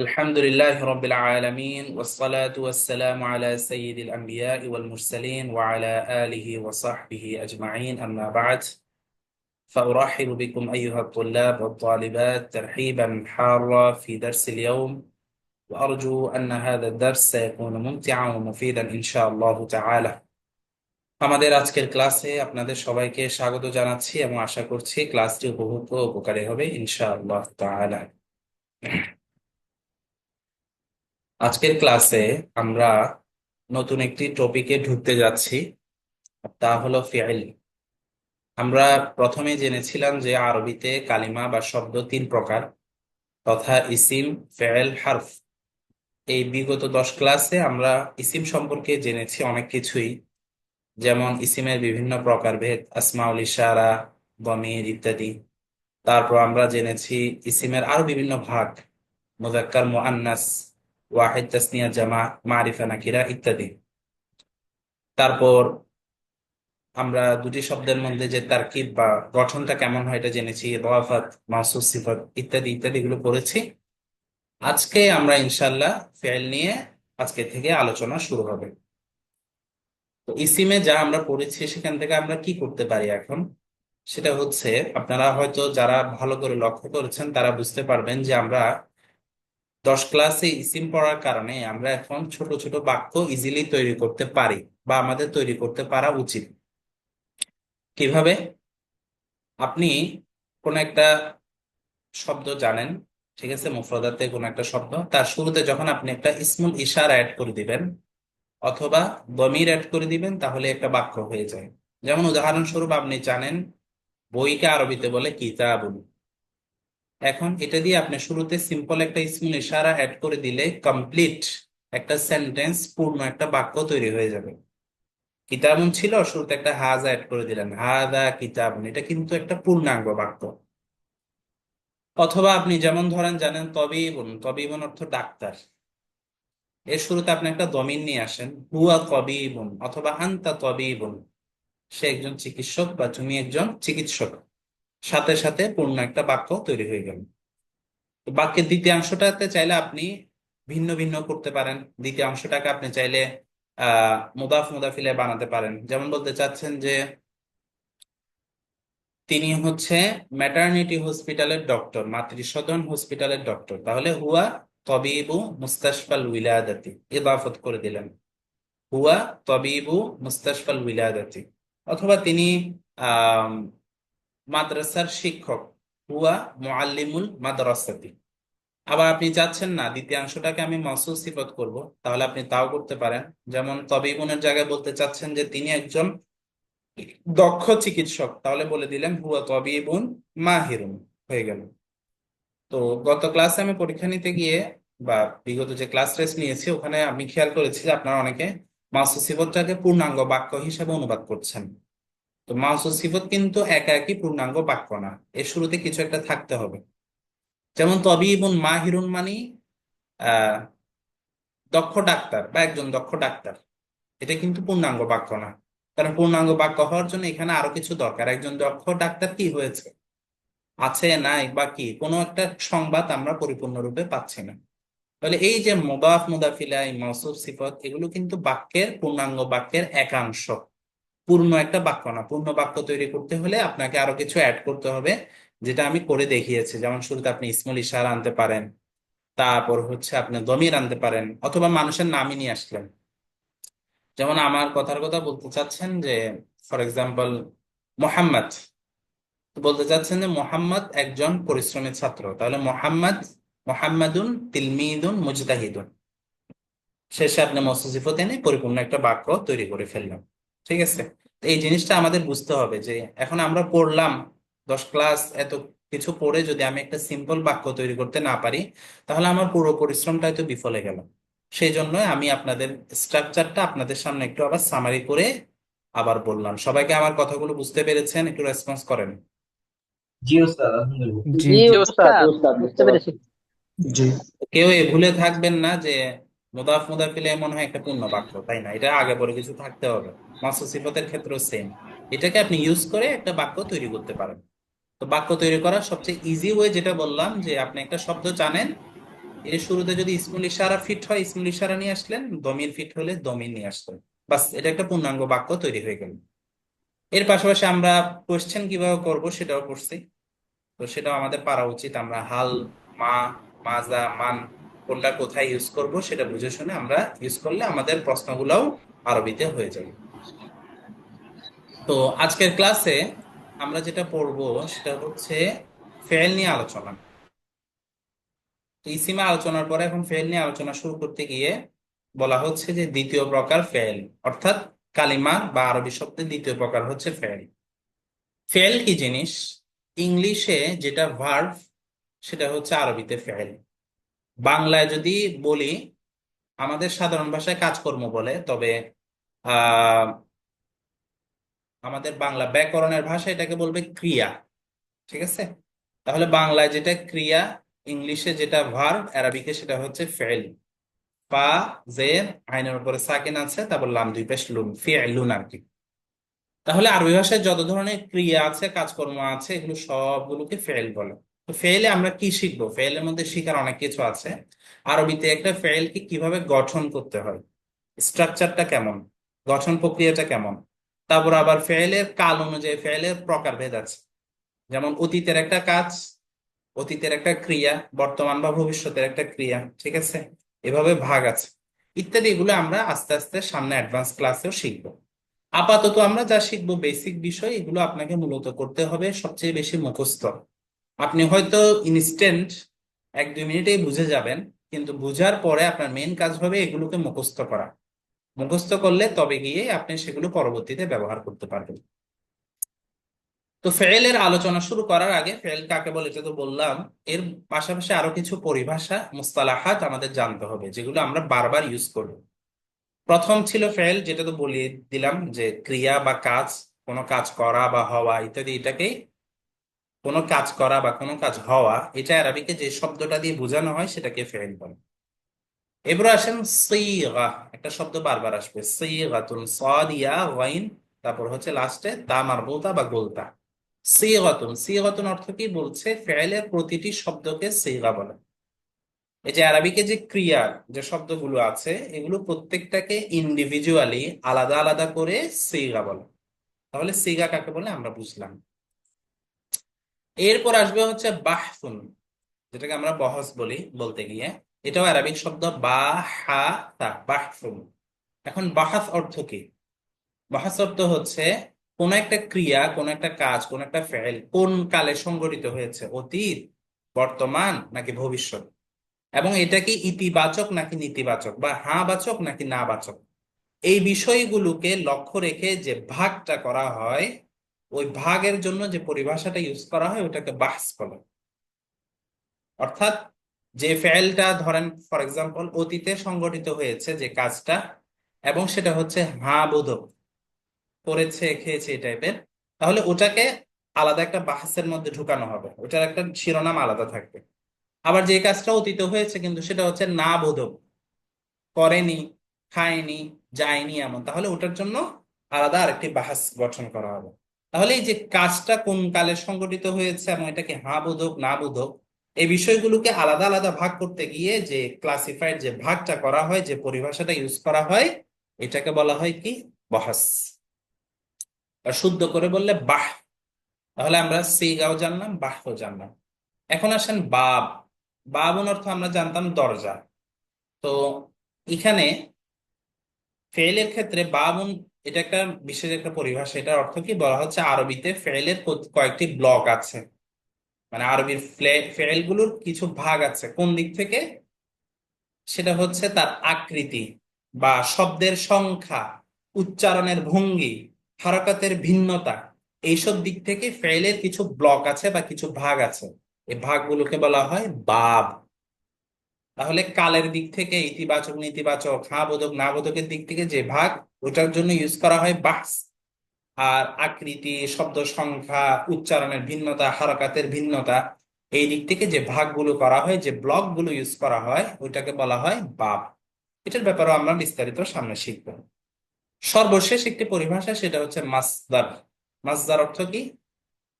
الحمد لله رب العالمين والصلاة والسلام على سيد الأنبياء والمرسلين وعلى آله وصحبه أجمعين أما بعد فأرحب بكم أيها الطلاب والطالبات ترحيبا حارا في درس اليوم وأرجو أن هذا الدرس سيكون ممتعا ومفيدا إن شاء الله تعالى আমাদের আজকের ক্লাসে আপনাদের সবাইকে স্বাগত জানাচ্ছি এবং আশা করছি ক্লাসটি উপভোগ্য ও উপকারী হবে ইনশাআল্লাহ তাআলা। আজকের ক্লাসে আমরা নতুন একটি টপিকে ঢুকতে যাচ্ছি, তা হলো ফিইল। আমরা প্রথমে জেনেছিলাম যে আরবিতে কালিমা বা শব্দ তিন প্রকার, তথা ইসিম, ফেল, হারফ। এই বিগত 10 ক্লাসে আমরা ইসিম সম্পর্কে জেনেছি অনেক কিছুই, যেমন ইসিমের বিভিন্ন প্রকারভেদ, আসমাউল ইশারা, দমির ইত্যাদি। তারপর আমরা জেনেছি ইসিমের আরো বিভিন্ন ভাগ, মুযাক্কার, মুআন্নাস, ওয়াহিদ, তাসনিয়া, জামা, মারিফা, নাকিরা ইত্যাদি। তারপর আমরা দুটি শব্দের মধ্যে যে তারকিব বা গঠনটা কেমন হয় এটা জেনেছি, ইদাফাত, মাউসুফ, সিফাত ইত্যাদি ইত্যাদি এগুলো পড়েছি। আজকে আমরা ইনশাল্লাহ ফেল নিয়ে আজকে থেকে আলোচনা শুরু হবে। তো ইসিমে যা আমরা পড়েছি সেখান থেকে আমরা কি করতে পারি এখন, সেটা হচ্ছে আপনারা হয়তো যারা ভালো করে লক্ষ্য করেছেন তারা বুঝতে পারবেন যে আমরা 10 ক্লাসে ইসিম পড়ার কারণে আমরা এখন ছোট ছোট বাক্য ইজিলি তৈরি করতে পারি বা আমাদের তৈরি করতে পারা উচিত। কিভাবে? আপনি কোন একটা শব্দ জানেন, ঠিক আছে, মুফরাদাতে কোন একটা শব্দ, তার শুরুতে যখন আপনি একটা ইসমুল ইশারা অ্যাড করে দিবেন অথবা দমির অ্যাড করে দিবেন তাহলে একটা বাক্য হয়ে যায়। যেমন উদাহরণস্বরূপ আপনি জানেন বইকে আরবিতে বলে কিতাবুন। এখন এটা দিয়ে আপনি শুরুতে সিম্পল একটা ইসমুল ইশারা অ্যাড করে দিলে কমপ্লিট একটা সেন্টেন্স, পূর্ণ একটা বাক্য তৈরি হয়ে যাবে। কিতাবুন ছিল, শুরুতে একটা হাজা অ্যাড করে দিলেন, হাদা কিতাবুন, এটা কিন্তু একটা পূর্ণাঙ্গ বাক্য। অথবা আপনি যেমন ধরেন জানেন তবিবুন, তবিবুন অর্থ ডাক্তার, এর শুরুতে আপনি একটা দমির নিয়ে আসেন, হুয়া তবিবুন অথবা আনতা তবিবুন, সে একজন চিকিৎসক বা তুমি একজন চিকিৎসক, সাথে সাথে পূর্ণ একটা বাক্য তৈরি হয়ে গেল। তো বাক্যের দ্বিতীয় অংশটাতে চাইলে আপনি ভিন্ন ভিন্ন করতে পারেন। দ্বিতীয় অংশটাকে আপনি চাইলে মুদাফ মুদাফিলে বানাতে পারেন। যেমন বলতে চাচ্ছেন যে তিনি হচ্ছে ম্যাটারনিটি হসপিটালের ডক্টর, মাতৃসদন হসপিটালের ডক্টর, তাহলে হুয়া তবিবু মুস্তাশফাল উইলাদাতি, ইদাফত করে দিলেন, হুয়া তবিবু মুস্তাশফাল উইলাদাতি। অথবা তিনি আহ মাদ্রাসার শিক্ষক, হুয়া মুআল্লিমুল মাদ্রাসাতি। আবার আপনি চাচ্ছেন না দ্বিতীয়াংশটাকে আমি মওসুফ সিফত করব, তাহলে আপনি তাও করতে পারেন। যেমন তবিবুনের জায়গায় বলতে চাচ্ছেন যে তিনি একজন দক্ষ চিকিৎসক, তাহলে বলে দিলেন হুয়া তবিবুন মাহিরুন, হয়ে গেল। তো গত ক্লাসে আমি পরীক্ষা নিতে গিয়ে বা বিগত যে ক্লাস টেস্ট নিয়েছি ওখানে আমি খেয়াল করেছি যে আপনারা অনেকে মাউসুফ সিফতটাকে পূর্ণাঙ্গ বাক্য হিসেবে অনুবাদ করছেন। তো মাউসুফ সিফত কিন্তু একা একই পূর্ণাঙ্গ বাক্য না, এর শুরুতে কিছু একটা থাকতে হবে। যেমন তবিবুন মাহিরুন মানি আহ দক্ষ ডাক্তার বা একজন দক্ষ ডাক্তার, এটা কিন্তু পূর্ণাঙ্গ বাক্য না। কারণ পূর্ণাঙ্গ বাক্য হওয়ার জন্য এখানে আরো কিছু দরকার। একজন দক্ষ ডাক্তার কি হয়েছে, আছে, নাই বা কি, কোনো একটা সংবাদ আমরা পরিপূর্ণরূপে পাচ্ছি না। তাহলে এই যে মুদাফ, মুদাফিলাই, মাউসুফ, সিফত, এগুলো কিন্তু বাক্যের, পূর্ণাঙ্গ বাক্যের একাংশ, পূর্ণ একটা বাক্য না। পূর্ণ বাক্য তৈরি করতে হলে আপনাকে আরো কিছু অ্যাড করতে হবে, যেটা আমি করে দেখিয়েছি। যেমন শুরুতে আপনি ইসমুল ইশারা আনতে পারেন, তারপর হচ্ছে আপনি দমির আনতে পারেন, অথবা মানুষের নামই নিয়ে আসলেন। যেমন আমার কথার কথা বলতে চাচ্ছেন যে ফর এক্সাম্পল মোহাম্মদ, বলতে চাচ্ছেন যে মোহাম্মদ একজন পরিশ্রমী ছাত্র, তাহলে মোহাম্মদ, মোহাম্মদুন তিলমিদুন মুজতাহিদুন, শেষে আপনি মস্তজিফত এনে পরিপূর্ণ একটা বাক্য তৈরি করে ফেললাম। ঠিক আছে? তো এই জিনিসটা আমাদের বুঝতে হবে যে এখন আমরা পড়লাম 10 ক্লাস, এত কিছু পড়ে যদি আমি একটা সিম্পল বাক্য তৈরি করতে না পারি তাহলে আমার পুরো পরিশ্রমটাই তো বিফলে গেল। সেই জন্য আমি আপনাদের স্ট্রাকচারটা আপনাদের সামনে একটু আবার সামারি করে আবার বললাম। সবাইকে আমার কথাগুলো বুঝতে পেরেছেন? একটু রেসপন্স করেন। জি ওস্তাদ, আলহামদুলিল্লাহ। জি। জি জি উস্তাদ ওস্তাদ, উস্তাদ বুঝতে বুঝতে পারছি। পেরেছি। জি। কেউ এ ভুলে থাকবেন না যে মুদাফ মুদাফিলে মনে হয় একটা পূর্ণ বাক্য, তাই না? এটা আগে পরে কিছু থাকতে হবে। মাসুস সিফাতের ক্ষেত্রেও সেম, এটাকে আপনি ইউজ করে একটা বাক্য তৈরি করতে পারেন। তো বাক্য তৈরি করার সবচেয়ে ইজি ওয়ে যেটা বললাম, যে আপনি একটা শব্দ জানেন, এর শুরুতে যদি ইসমুল ইশারা ফিট হয় ইসমুল ইশারা নিয়ে আসলেন, দমির ফিট হলে দমির নিয়ে আসলেন, বাস এটা একটা পূর্ণাঙ্গ বাক্য তৈরি হয়ে গেল। এর পাশাপাশি আমরা কোশ্চেন কিভাবে করব সেটাও করছি। তো সেটাও আমাদের পারা উচিত। আমরা হাল, মা, মাজা, মান কোনটা কোথায় ইউজ করব সেটা বুঝে শুনে আমরা ইউজ করলে আমাদের প্রশ্নগুলোও আরবিতে হয়ে যাবে। তো আজকের ক্লাসে আমরা যেটা পড়বো সেটা হচ্ছে ফেল নিয়ে আলোচনা। তো ইসিমা আলোচনার পরে এখন ফেল নিয়ে আলোচনা শুরু করতে গিয়ে বলা হচ্ছে যে দ্বিতীয় প্রকার ফেল, অর্থাৎ কালিমা বা আরবি শব্দের দ্বিতীয় প্রকার হচ্ছে ফেল। ফেল কি জিনিস? ইংলিশে যেটা ভার্ব সেটা হচ্ছে আরবিতে ফেল। বাংলায় যদি বলি, আমাদের সাধারণ ভাষায় কাজকর্ম বলে, তবে আহ আমাদের বাংলা ব্যাকরণের ভাষায় এটাকে বলবে ক্রিয়া। ঠিক আছে? তাহলে বাংলায় যেটা ক্রিয়া, ইংলিশে যেটা ভার্ব, আরবিকে সেটা হচ্ছে ফেল। ফা, জের, আইনের উপরে সাকিন আছে, তারপর লাম দুই পেশ লুন, ফিআলুন আর কি। তাহলে আরবি ভাষায় যত ধরনের ক্রিয়া আছে, কাজকর্ম আছে, এগুলো সবগুলোকে ফেল বলে। তো ফেলে আমরা কি শিখবো? ফেলের মধ্যে শিখার অনেক কিছু আছে। আরবিতে একটা ফেলকে কিভাবে গঠন করতে হয়, স্ট্রাকচারটা কেমন, গঠন প্রক্রিয়াটা কেমন। তারপর আবার ফেলের কাল অনুযায়ী ফেলের প্রকারভেদ আছে। যেমন অতীতের একটা কাজ, অতীতের একটা ক্রিয়া, বর্তমান বা ভবিষ্যতের একটা ক্রিয়া, ঠিক আছে? এভাবে ভাগ আছে ইত্যাদি। এগুলো আমরা আস্তে আস্তে সামনে অ্যাডভান্স ক্লাসেও শিখবো। আপাতত আমরা যা শিখবো বেসিক বিষয়, এগুলো আপনাকে মূলত করতে হবে সবচেয়ে বেশি মুখস্থ। আপনি হয়তো ইনস্ট্যান্ট 1-2 মিনিটেই বুঝে যাবেন, কিন্তু বুঝার পরে আপনার মেন কাজ হবে এগুলোকে মুখস্থ করা। মুখস্থ করলে তবে গিয়ে আপনি সেগুলো পরবর্তীতে ব্যবহার করতে পারবেন। তো ফেলের আলোচনা শুরু করার আগে, ফেল কাকে বলে এটা তো বললাম, এর পাশাপাশি আরো কিছু পরিভাষা, মুস্তালাহাত আমাদের জানতে হবে, যেগুলো আমরা বারবার ইউজ করব। প্রথম ছিল ফেল, যেটা তো বলিয়ে দিলাম যে ক্রিয়া বা কাজ, কোনো কাজ করা বা হওয়া ইত্যাদি। এটাকে কোনো কাজ করা বা কোনো কাজ হওয়া, এটা আরবিকে যে শব্দটা দিয়ে বোঝানো হয় সেটাকে ফেল বলে। এবার আসেন সিগা, একটা শব্দ বারবার আসবে, সিগাতুন, সাদ ইয়া গাইন, তারপর হচ্ছে লাস্টে তা মারবুতা বা গোলতা। সিগাতুন, সিগাতুন অর্থ কি? বলছে ফেলের প্রতিটি শব্দকে সিগা বলে। এই যে আরবিকে যে ক্রিয়ার যে শব্দগুলো আছে, এগুলো প্রত্যেকটাকে ইন্ডিভিজুয়ালি আলাদা আলাদা করে সিগা বলে। তাহলে সিগা কাকে বলে আমরা বুঝলাম। এরপর আসবে হচ্ছে বাহসুন, যেটাকে আমরা বহস বলি বলতে গিয়ে। এটাও আরবিক শব্দ, বাহাসা, বাহসুন। এখন বাহাস অর্থ কি? বাহাস অর্থ হচ্ছে কোন একটা ক্রিয়া, কোন একটা কাজ, কোন একটা ফেল কোন কালে সংঘটিত হয়েছে, অতীত, বর্তমান নাকি ভবিষ্যৎ, এবং এটা কি ইতিবাচক নাকি নেতিবাচক, বা হ্যাঁ বাচক নাকি না বাচক। এই বিষয়গুলোকে লক্ষ্য রেখে যে ভাগটা করা হয়, ওই ভাগের জন্য যে পরিভাষাটা ইউজ করা হয় ওটাকে বাহস বলে। অর্থাৎ যে ফেলটা ধরেন ফর এক্সাম্পল অতীতে সংঘটিত হয়েছে যে কাজটা, এবং সেটা হচ্ছে হ্যাঁ বোধক, করেছে, খেয়েছে এই টাইপের, তাহলে ওটাকে আলাদা একটা বাহসের মধ্যে ঢুকানো হবে, ওটার একটা শিরোনাম আলাদা থাকবে। আবার যে কাজটা অতীত হয়েছে কিন্তু সেটা হচ্ছে না বোধক, করেনি, খায়নি, যায়নি এমন, তাহলে ওটার জন্য আলাদা আরেকটি বাহাস গঠন করা হবে। তাহলে এই যে কাজটা কোন কালে সংঘটিত হয়েছে এবং এটাকে হ্যাঁ বোধক না বোধক, এই বিষয়গুলোকে আলাদা আলাদা ভাগ করতে গিয়ে যে ক্লাসিফাইড যে ভাগটা করা হয়, যে পরিভাষাটা ইউজ করা হয়, এটাকে বলা হয় কি? বহাস। আর শুদ্ধ করে বললে বাহ। তাহলে আমরা সিগাও জানলাম, বাহও জানলাম। এখন আসেন বাব। বাবুন অর্থ আমরা জানতাম দরজা। তো এখানে ফেলের ক্ষেত্রে বাবুন, এটা একটা বিশেষ একটা পরিভাষা। এটার অর্থ কি? বলা হচ্ছে আরবিতে ফেলের কয়েকটি ব্লক আছে, মানে আরবির ফেল গুলোর কিছু ভাগ আছে। কোন দিক থেকে? সেটা হচ্ছে তার আকৃতি বা শব্দের সংখ্যা, উচ্চারণের ভঙ্গি, হারকাতের ভিন্নতা, এইসব দিক থেকে ফেলের কিছু ব্লক আছে বা কিছু ভাগ আছে। এই ভাগগুলোকে বলা হয় বাব। তাহলে কালের দিক থেকে ইতিবাচক নেতিবাচক, হ্যাঁ বোধক না বোধকের দিক থেকে যে ভাগ, ওটার জন্য ইউজ করা হয় বাহস। আর আকৃতি, শব্দ সংখ্যা, উচ্চারণের ভিন্নতা, হারকাতের ভিন্নতা, এই দিক থেকে যে ভাগগুলো করা হয়, যে ব্লক গুলো ইউজ করা হয়, ওইটাকে বলা হয় বাব। এটার ব্যাপারে আমরা বিস্তারিত সামনে শিখব। সর্বশেষ একটি পরিভাষা, সেটা হচ্ছে মাসদার। মাসদার অর্থ কি?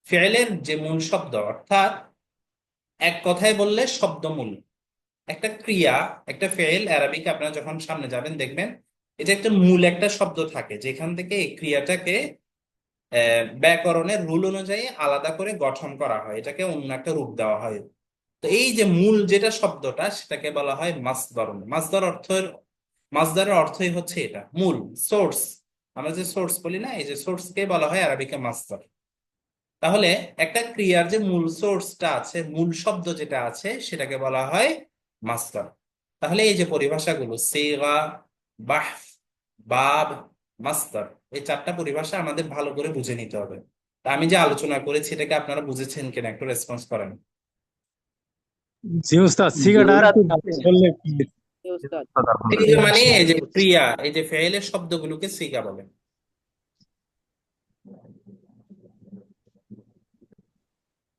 ফেলের যে মূল শব্দ, অর্থাৎ এক কথায় বললে শব্দমূল। একটা ক্রিয়া, একটা ফেল আরবিকে আপনারা যখন সামনে যাবেন দেখবেন এটা একটা মূল একটা শব্দ থাকে যেখান থেকে এই ক্রিয়াটাকে ব্যাকরণের রুল অনুযায়ী আলাদা করে গঠন করা হয়, এটাকে অন্য একটা রূপ দেওয়া হয়। তো এই যে মূল যেটা শব্দটা সেটাকে বলা হয় মাসদার। মাসদারের অর্থই হচ্ছে এটা মূল, সোর্স। আমরা যে সোর্স বলি না, এই যে সোর্সকে বলা হয় আরবিকে মাসদার। তাহলে একটা ক্রিয়ার যে মূল সোর্সটা আছে, মূল শব্দ যেটা আছে সেটাকে বলা হয় মাসদার। তাহলে এই যে পরিভাষাগুলো সিগা, বাহফ, বাব, মাসদার, এই চারটা পরিভাষা আমাদের ভালো করে বুঝে নিতে হবে। তা আমি যে আলোচনা করেছি এটাকে আপনারা বুঝেছেন কিনা একটু রেসপন্স করেন। জি উস্তাদ, জি সিগাটা আর উস্তাদ। একটু বললে please। জি উস্তাদ। সিগা মানে এই যে ক্রিয়া, এই যে ফেইলের শব্দগুলোকে সিগা বলে।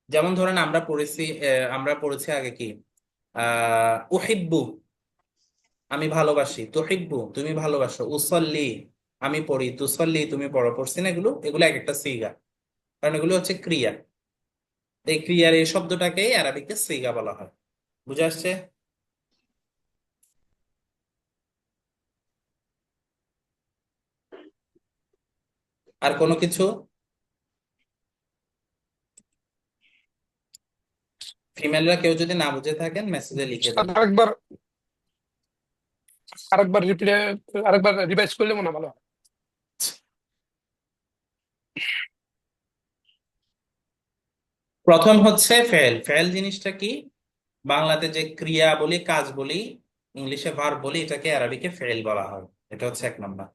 যেমন ধরেন আমরা পড়েছি আগে কি, উহিব্বু, আমি ভালোবাসি, তুহিব্বু, তুমি ভালোবাসো, উসল্লি, আমি পড়ি, তুসল্লি, তুমি পড়ো, পড়ছি না? এগুলো এগুলো এক একটা সিগা, কারণ এগুলো হচ্ছে ক্রিয়া। তো এই ক্রিয়ার এই শব্দটাকেই আরবিতে সিগা বলা হয়। বুঝে আসছে? আর কোনো কিছু? ফিমেলরা কেউ যদি না বুঝে থাকেন মেসেজে লিখে দেন। উস্তাদ, আরেকবার আরেকবার রিভাইজ করলে মনে হয় ভালো হয়। প্রথম হচ্ছে ফেল। ফেল জিনিসটা কি? বাংলাতে যে ক্রিয়া বলি, কাজ বলি, ইংলিশে ভার্ব বলি, এটাকে আরবিকে ফেল বলা হয়। এটা হচ্ছে এক নম্বর।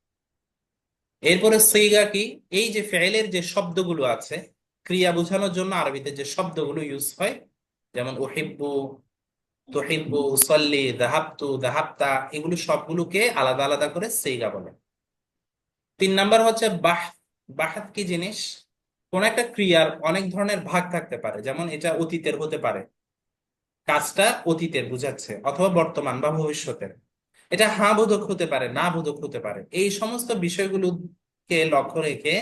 এরপরে সিগা কি? এই যে ফেলের যে শব্দগুলো আছে, ক্রিয়া বোঝানোর জন্য আরবিতে যে শব্দগুলো ইউজ হয়, যেমন উহিব্বু, তুহিব্বু, সল্লি, দাহাবতু, দাহাবতা, এগুলো সবগুলোকে আলাদা আলাদা করে সিগা বলে। তিন নাম্বার হচ্ছে বাহ। বাহাত কি জিনিস? কোন একটা ক্রিয়ার অনেক ধরনের ভাগ থাকতে পারে, যেমন এটা অতীতের হতে পারে, কাজটা অতীতের বুঝাচ্ছে, অথবা বর্তমান বা ভবিষ্যতের। এটা হ্যাঁ বোধক হতে পারে, না বোধক হতে পারে। এই সমস্ত বিষয়গুলোকে লক্ষ্য রেখে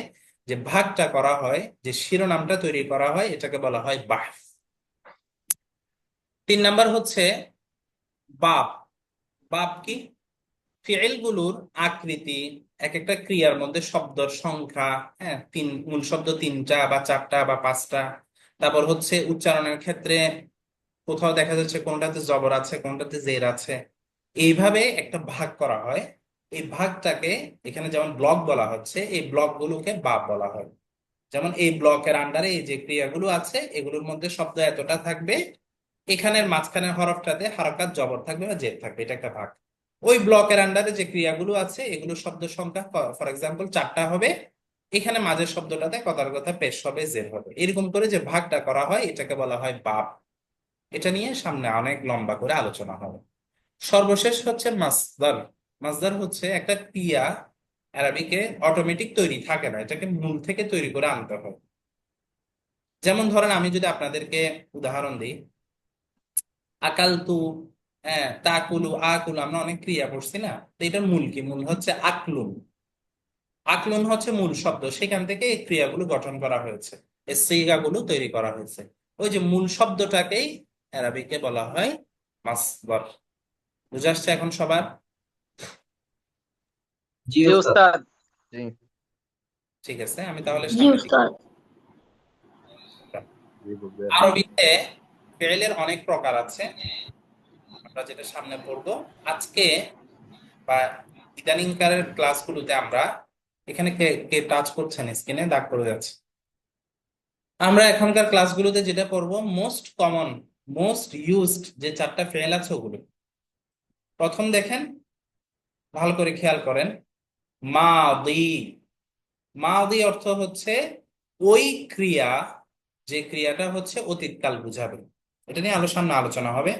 যে ভাগটা করা হয়, যে শিরোনামটা তৈরি করা হয়, এটাকে বলা হয় বাহস। তিন নাম্বার হচ্ছে বাব। বাব কি? ফিয়েল গুলোর আকৃতি, এক একটা ক্রিয়ার মধ্যে শব্দের সংখ্যা, হ্যাঁ, মূল শব্দ তিনটা বা চারটা বা পাঁচটা। তারপর হচ্ছে উচ্চারণের ক্ষেত্রে কোথাও দেখা যাচ্ছে কোনটাতে জবর আছে, কোনটাতে জের আছে, এইভাবে একটা ভাগ করা হয়। এই ভাগটাকে এখানে যেমন ব্লক বলা হচ্ছে, এই ব্লকগুলোকে বাব বলা হয়। যেমন এই ব্লকের আন্ডারে এই যে ক্রিয়াগুলো আছে এগুলোর মধ্যে শব্দ এতটা থাকবে, এখানের মাঝখানের হরফটাতে হারাকাত জবর থাকবে বা জের থাকবে, এটা একটা ভাগ। ওই ব্লকের আন্ডারে যে ক্রিয়াগুলো আছে এগুলো শব্দ সংখ্যা ফর এক্সাম্পল চারটা হবে, এখানে মাঝের শব্দটাতে কথার কথা পেশ হবে, জের হবে। এরকম করে যে ভাগটা করা হয় এটাকে বলা হয় বাব। এটা নিয়ে সামনে অনেক লম্বা করে আলোচনা হবে। সর্বশেষ হচ্ছে মাসদার। মাসদার হচ্ছে একটা ক্রিয়া, আরবিকে অটোমেটিক তৈরি থাকে না, এটাকে মূল থেকে তৈরি করে আনতে হয়। যেমন ধরেন আমি যদি আপনাদেরকে উদাহরণ দিই, আকালতু, হ্যাঁ, তাকুলু, আকুলু, আমরা অনেক ক্রিয়া পড়ছি না? তো এটার মূল কি? মূল হচ্ছে আকলুন। আকলুন হচ্ছে মূল শব্দ, সেখান থেকে এই ক্রিয়াগুলো গঠন করা হয়েছে, এই সিগাগুলো তৈরি করা হয়েছে। ওই যে মূল শব্দটাকেই আরবিকে বলা হয় মাসদার। বুঝে আসছে এখন সবার? জি জি উস্তাদ। উস্তাদ। জি। ঠিক আছে, আমি তাহলে জি সামনের দিকে। উস্তাদ। আরবিতে ফেলের অনেক প্রকার আছে, আমরা যেটা সামনে পড়বো আজকে বা ইদানিংকারের ক্লাসগুলোতে। আমরা এখানে কে কে টাচ করছেন? স্ক্রিনে দাগ পড়ে যাচ্ছে। আমরা এখনকার ক্লাসগুলোতে যেটা পড়বো মোস্ট কমন, মোস্ট ইউজড যে চারটা ফেল আছে ওগুলো। প্রথম দেখেন, ভালো করে খেয়াল করেন, মাদি। মাদি অর্থ হচ্ছে ওই ক্রিয়া, যে ক্রিয়াটা হচ্ছে অতীতকাল বুঝাবে। এটা নিয়ে সামনে আলোচনা হবে।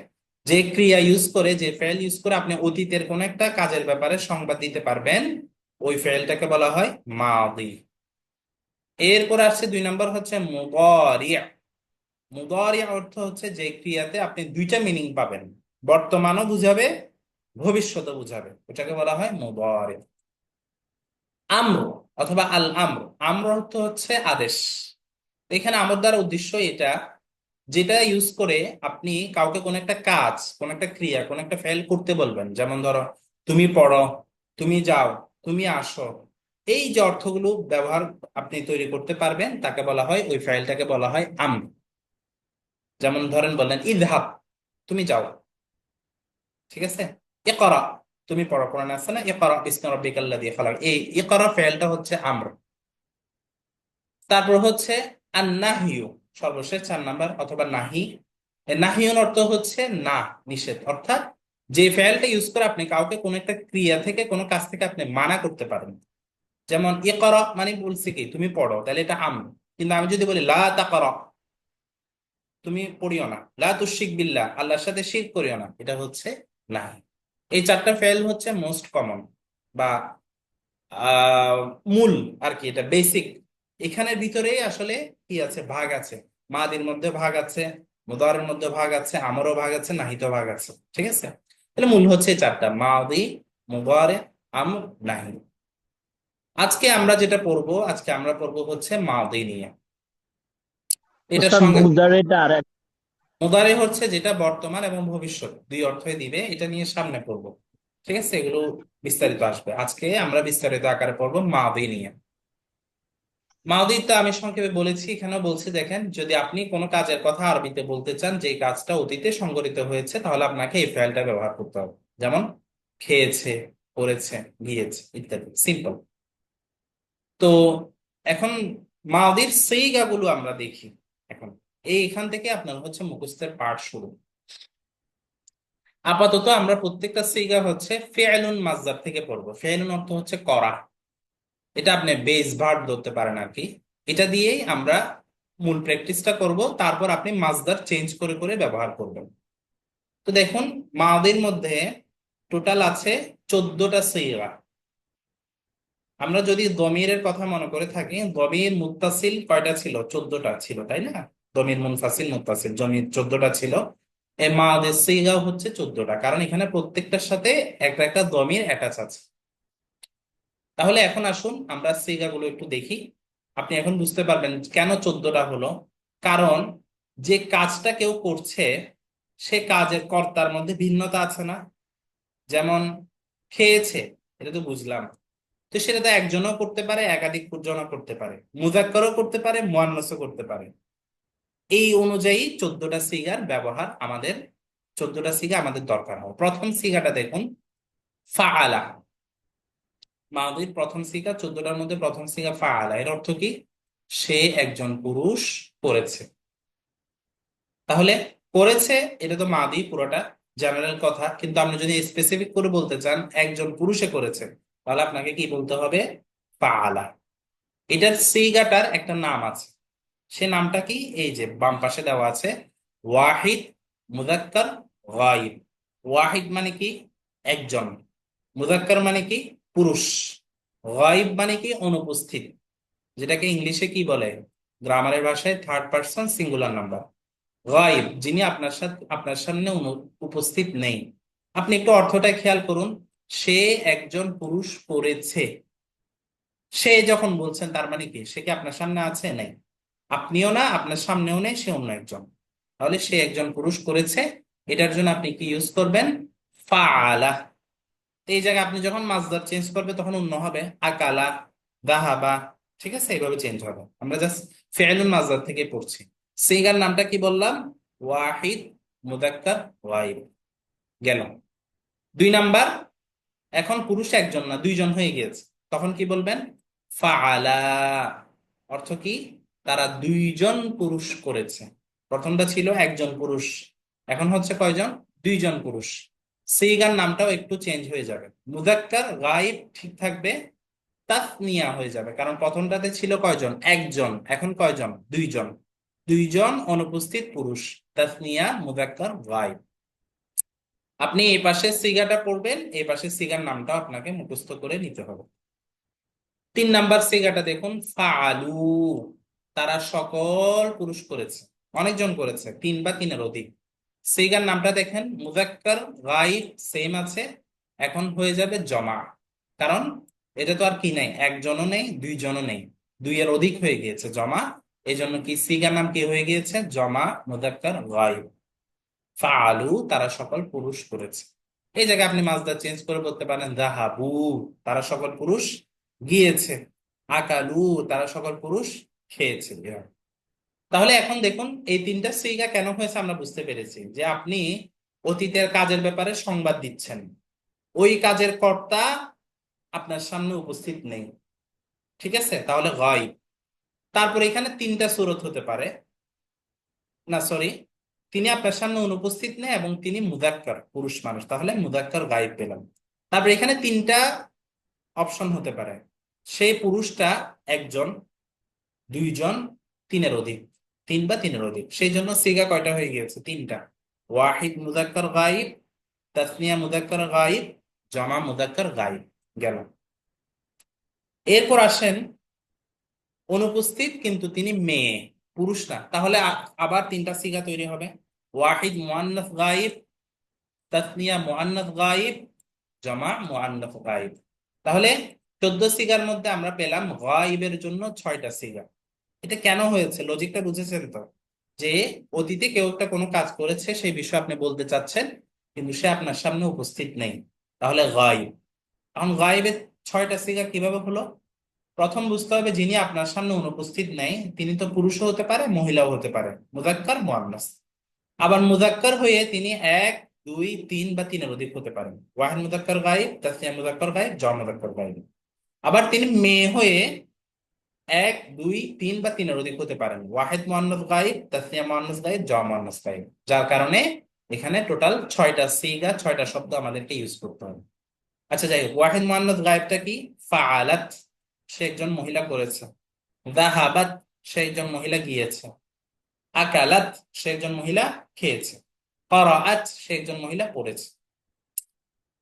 যে ক্রিয়া ইউজ করে, যে ফেল ইউজ করে আপনি অতীতের কোন একটা কাজের ব্যাপারে সংবাদ দিতে পারবেন, ওই ফেলটাকে বলা হয় মাদি। এরপর আসছে দুই নম্বর হচ্ছে মুদারিয়া। মুদারিয়া অর্থ হচ্ছে যে ক্রিয়াতে আপনি দুইটা মিনিং পাবেন, বর্তমানও বুঝাবে, ভবিষ্যৎও বুঝাবে, এটাকে বলা হয় মুদারিয়া। আমর অথবা আল আমর। আমর অর্থ হচ্ছে আদেশ। এখানে আমর দ্বারা উদ্দেশ্য এটা যেটা ইউজ করে আপনি কাউকে কোনো একটা কাজ, কোনো একটা ক্রিয়া, কোনো একটা ফেল করতে বলবেন। যেমন ধরো, তুমি পড়ো, তুমি যাও, তুমি আসো। এই যে অর্থগুলো ব্যবহার আপনি তৈরি করতে পারবেন, তাকে বলা হয়, ওই ফাইলটাকে বলা হয় আমর। যেমন ধরেন বললেন ইযহাব, তুমি যাও, ঠিক আছে। ইকরা, তুমি পড়ো, কোরআনে আছে না ইকরা বিসমি রাব্বিকাল্লাযী খালাক, এই ইকরা ফাইলটা হচ্ছে আমর। তারপর হচ্ছে আর নাহিউ, সর্বশেষ 4 নাম্বার, অথবা নাহি। নাহিউন অর্থ হচ্ছে না, নিষেধ। অর্থাৎ যে ফেলটা ইউজ করে আপনি কাউকে কোনো একটা ক্রিয়া থেকে, কোনো কাজ থেকে আপনি মানা করতে পারেন। যেমন ইকরা মানে বলছি কি তুমি পড়ো, তাহলে এটা আমর। কিন্তু আমি যদি বলি লা তাকরা, তুমি পড়িও না, লা তুশরিক বিল্লাহ, আল্লাহর সাথে শিরক করিও না, এটা হচ্ছে নাহি। এই 4টা ফেল হচ্ছে মোস্ট কমন বা আহ মূল আর কি, এটা বেসিক। এখানের ভিতরেই আসলে কি আছে, ভাগ আছে। মাদির মধ্যে ভাগ আছে, মুদারের মধ্যে ভাগ আছে, আমরও ভাগ আছে, নাহিতেও ভাগ আছে, ঠিক আছে। তাহলে মূল হচ্ছে এই 4টা, মাদি, মুদারে, আমর, নাহি। আজকে আমরা পড়বো হচ্ছে মাদি নিয়ে। এটার উস্তাদ সঙ্গে মুদারিটা আর এক মুদারে হচ্ছে যেটা বর্তমান এবং ভবিষ্যৎ দুই অর্থই দিবে, এটা নিয়ে সামনে পড়বো, ঠিক আছে। এগুলো বিস্তারিত আসবে, আজকে আমরা বিস্তারিত আকারে পড়বো মাদি নিয়ে। মাউদিটা আমি সংক্ষেপে বলেছি, এখানেও বলছি। দেখেন, যদি আপনি কোনো কাজের কথা আরবিতে বলতে চান যে কাজটা অতীতে সংঘটিত হয়েছে, তাহলে আপনাকে এই ফেলটা ব্যবহার করতে হবে। যেমন খেয়েছে, পড়েছে, গিয়েছে ইত্যাদি, সিম্পল। তো এখন মাউদির সেইগাগুলো আমরা দেখি। এখন এখান থেকে আপনার হচ্ছে মুখস্থের পাঠ শুরু। আপাতত আমরা প্রত্যেকটা সেইগা হচ্ছে ফেয়ালুন মাজদার থেকে পড়বো। ফেয়ালুন অর্থ হচ্ছে করা, এটা আপনি বেস ভার্ব ধরতে পারেন আর কি। এটা দিয়েই আমরা মূল প্র্যাকটিসটা করব, তারপর আপনি মাসদার চেঞ্জ করে করে ব্যবহার করবেন। তো দেখুন, মাদের মধ্যে টোটাল আছে 14টা সিগা। আমরা যদি দমিরের কথা মনে করে থাকি, দমির মুত্তাসিল কয়টা ছিল? 14টা ছিল, তাই না? দমির মুনফাসিল, মুত্তাসিল, জমির 14টা ছিল। এই মাদের সিগা হচ্ছে 14টা, কারণ এখানে প্রত্যেকটার সাথে একটা একটা দমির অ্যাটাচ আছে। তাহলে এখন আসুন আমরা সিগাগুলো একটু দেখি। আপনি এখন বুঝতে পারবেন কেন 14টা হলো। কারণ যে কাজটা কেউ করছে, সে কাজের কর্তার মধ্যে ভিন্নতা আছে না? যেমন খেয়েছে, এটা তো বুঝলাম। তো সেটা তো একজনও করতে পারে, একাধিক জনও করতে পারে, মুজাক্কারও করতে পারে, মুয়ান্নাসও করতে পারে। এই অনুযায়ী 14টা সিগার ব্যবহার আমাদের, 14টা সিগা আমাদের দরকার হয়। প্রথম সিগাটা দেখুন, ফাআলা। মাদির প্রথম সিগা 14টার মধ্যে প্রথম সিগা ফাআলা, এর অর্থ কি? সে একজন পুরুষ করেছে। তাহলে করেছে, এটা তো মাদি পুরোটা জেনারেল কথা, কিন্তু আপনি যদি স্পেসিফিক করে বলতে চান একজন পুরুষে করেছে, তাহলে আপনাকে কি বলতে হবে? ফাআলা। এটার সিগাটার একটা নাম আছে, সে নামটা কি? এই যে বাম পাশে দেওয়া আছে, ওয়াহিদ, মুযাক্কার, গায়ব। ওয়াহিদ মানে কি? একজন। মুযাক্কার মানে কি? পুরুষ। গায়ব মানে কি? অনুপস্থিত। যেটাকে ইংলিশে কি বলে, গ্রামারের ভাষায় থার্ড পারসন সিঙ্গুলার নাম্বার। গায়ব, যিনি আপনার সাথে, আপনার সামনে উপস্থিত নেই। আপনি একটু অর্থটা খেয়াল করুন, সে একজন পুরুষ করেছে। সে যখন বলছেন, তার মানে কি? সে কি আপনার সামনে আছে? নেই। আপনিও না, আপনার সামনেও নেই, সে অন্য একজন। তাহলে সে একজন পুরুষ করেছে, এটার জন্য আপনি কি ইউজ করবেন? ফাআলা। এই জায়গায় আপনি যখন মাসদার চেঞ্জ করবে, তখন অন্য হবে, আকালা, দাহাবা, ঠিক আছে, এইভাবে চেঞ্জ হবে। আমরা জাস্ট ফিআলুল মাসদার থেকে পড়ছি। সিগার নামটা কি বললাম? ওয়াহিদ, মুযাক্কার, গায়ব। গেল 2 নাম্বার। এখন পুরুষ একজন না, দুইজন হয়ে গিয়েছে, তখন কি বলবেন? ফাআলা। অর্থ কি? তারা দুইজন পুরুষ করেছে। প্রথমটা ছিল একজন পুরুষ, এখন হচ্ছে কয়জন? দুইজন পুরুষ। সিগার নামটাও একটু চেঞ্জ হয়ে যাবে, মুযাক্কার গায়ব ঠিক থাকবে, তাসনিয়া হয়ে যাবে। কারণ প্রথমটাতে ছিল কয়জন? একজন, এখন কয়জন? দুইজন। দুইজন অনুপস্থিত পুরুষ, তাসনিয়া, মুযাক্কার গায়ব। আপনি এই পাশে সিগাটা পড়বেন, এই পাশে সিগার নামটা আপনাকে মুখস্থ করে নিতে হবে। 3 নাম্বার সিগাটা দেখুন, ফাআলু। তারা সকল পুরুষ করেছে, অনেকজন করেছে, 3 বা 3-এর অধিক। সিগার নামটা দেখেন, মুযাক্কার গায়ব সেম আছে, এখন হয়ে যাবে জমা। কারণ এটা তো আর কি নেই, একজনও নেই, দুইজনও নেই, 2-এর অধিক হয়ে গিয়েছে, জমা। এই জন্য কি সিগার নাম কি হয়ে গিয়েছে? জমা মুযাক্কার গায়ব। ফাআলু তারা সকল পুরুষ করেছে। এই জায়গায় আপনি মাজদার চেঞ্জ করে বলতে পারেন যাহাবু তারা সকল পুরুষ গিয়েছে, আকালু তারা সকল পুরুষ খেয়েছে। তাহলে এখন দেখুন এই তিনটা সিগা কেন হয়েছে আমরা বুঝতে পেরেছি যে আপনি অতীতের কাজের ব্যাপারে সংবাদ দিচ্ছেন, ওই কাজের কর্তা আপনার সামনে উপস্থিত নেই, ঠিক আছে? তাহলে গায়ব। তারপরে এখানে তিনটা সূরত হতে পারে, না সরি, তিনি আপনার সামনে অনুপস্থিত নেই এবং তিনি মুযাক্কার পুরুষ মানুষ, তাহলে মুযাক্কার গায়ব পেলাম। তারপরে এখানে তিনটা অপশন হতে পারে, সেই পুরুষটা একজন, দুইজন, তিনের অধিক, তিন বা তিনের অধিক। সেই জন্য সিগা কয়টা হয়ে গিয়েছে? তিনটা। ওয়াহিদ মুযাক্কার গায়ব, তাসনিয়া মুযাক্কার গায়ব, জামা মুযাক্কার গায়ব গেল। এরপর আসেন অনুপস্থিত কিন্তু তিনি মেয়ে, পুরুষ না, তাহলে আবার তিনটা সিগা তৈরি হবে। ওয়াহিদ মুআন্নাস গায়ব, তাসনিয়া মুআন্নাস গায়ব, জামা মুআন্নাস গায়ব। তাহলে 14 সিগার মধ্যে আমরা পেলাম গায়বের জন্য 6টা সিগা। এটা কেন হয়েছে? লজিকটা বুঝেছেন তো? যে অতীতে কেউ একটা কোনো কাজ করেছে সেই বিষয়ে আপনি বলতে চাচ্ছেন, কিন্তু সে আপনার সামনে উপস্থিত নেই, তাহলে গায়ব। এখন গায়বের 6টা সিগা কিভাবে হলো? প্রথম বুঝতে হবে যিনি আপনার সামনে অনুপস্থিত নেই তিনি তো পুরুষও হতে পারে মহিলাও হতে পারে, মুযাক্কার মুআন্নাস। আবার মুযাক্কার হয়ে তিনি এক, দুই, তিন বা তিনের অধিক হতে পারেন। ওয়াহিদ মুযাক্কার গায়ব, তাসনিয়া মুযাক্কার গায়ব, জামা মুযাক্কার গায়ব। আবার তিনি মেয়ে হয়ে এক, দুই, তিন বা তিনের অধিক হতে পারেন। ওয়াহিদ মুআন্নাস গায়ব, তাসনিয়া মুআন্নাস গায়ব, জামা মুআন্নাস গায়ব। যার কারণে এখানে টোটাল 6টা সিগা, 6টা শব্দ আমাদেরকে ইউজ করতে হবে। আচ্ছা যাই হোক, ওয়াহিদ মুআন্নাস গায়বটা কি? ফাআলাত সে একজন মহিলা করেছে, যাহাবাত সে একজন মহিলা গিয়েছে, আকালাত সে একজন মহিলা খেয়েছে, ক্বারাআত সে একজন মহিলা পড়েছে।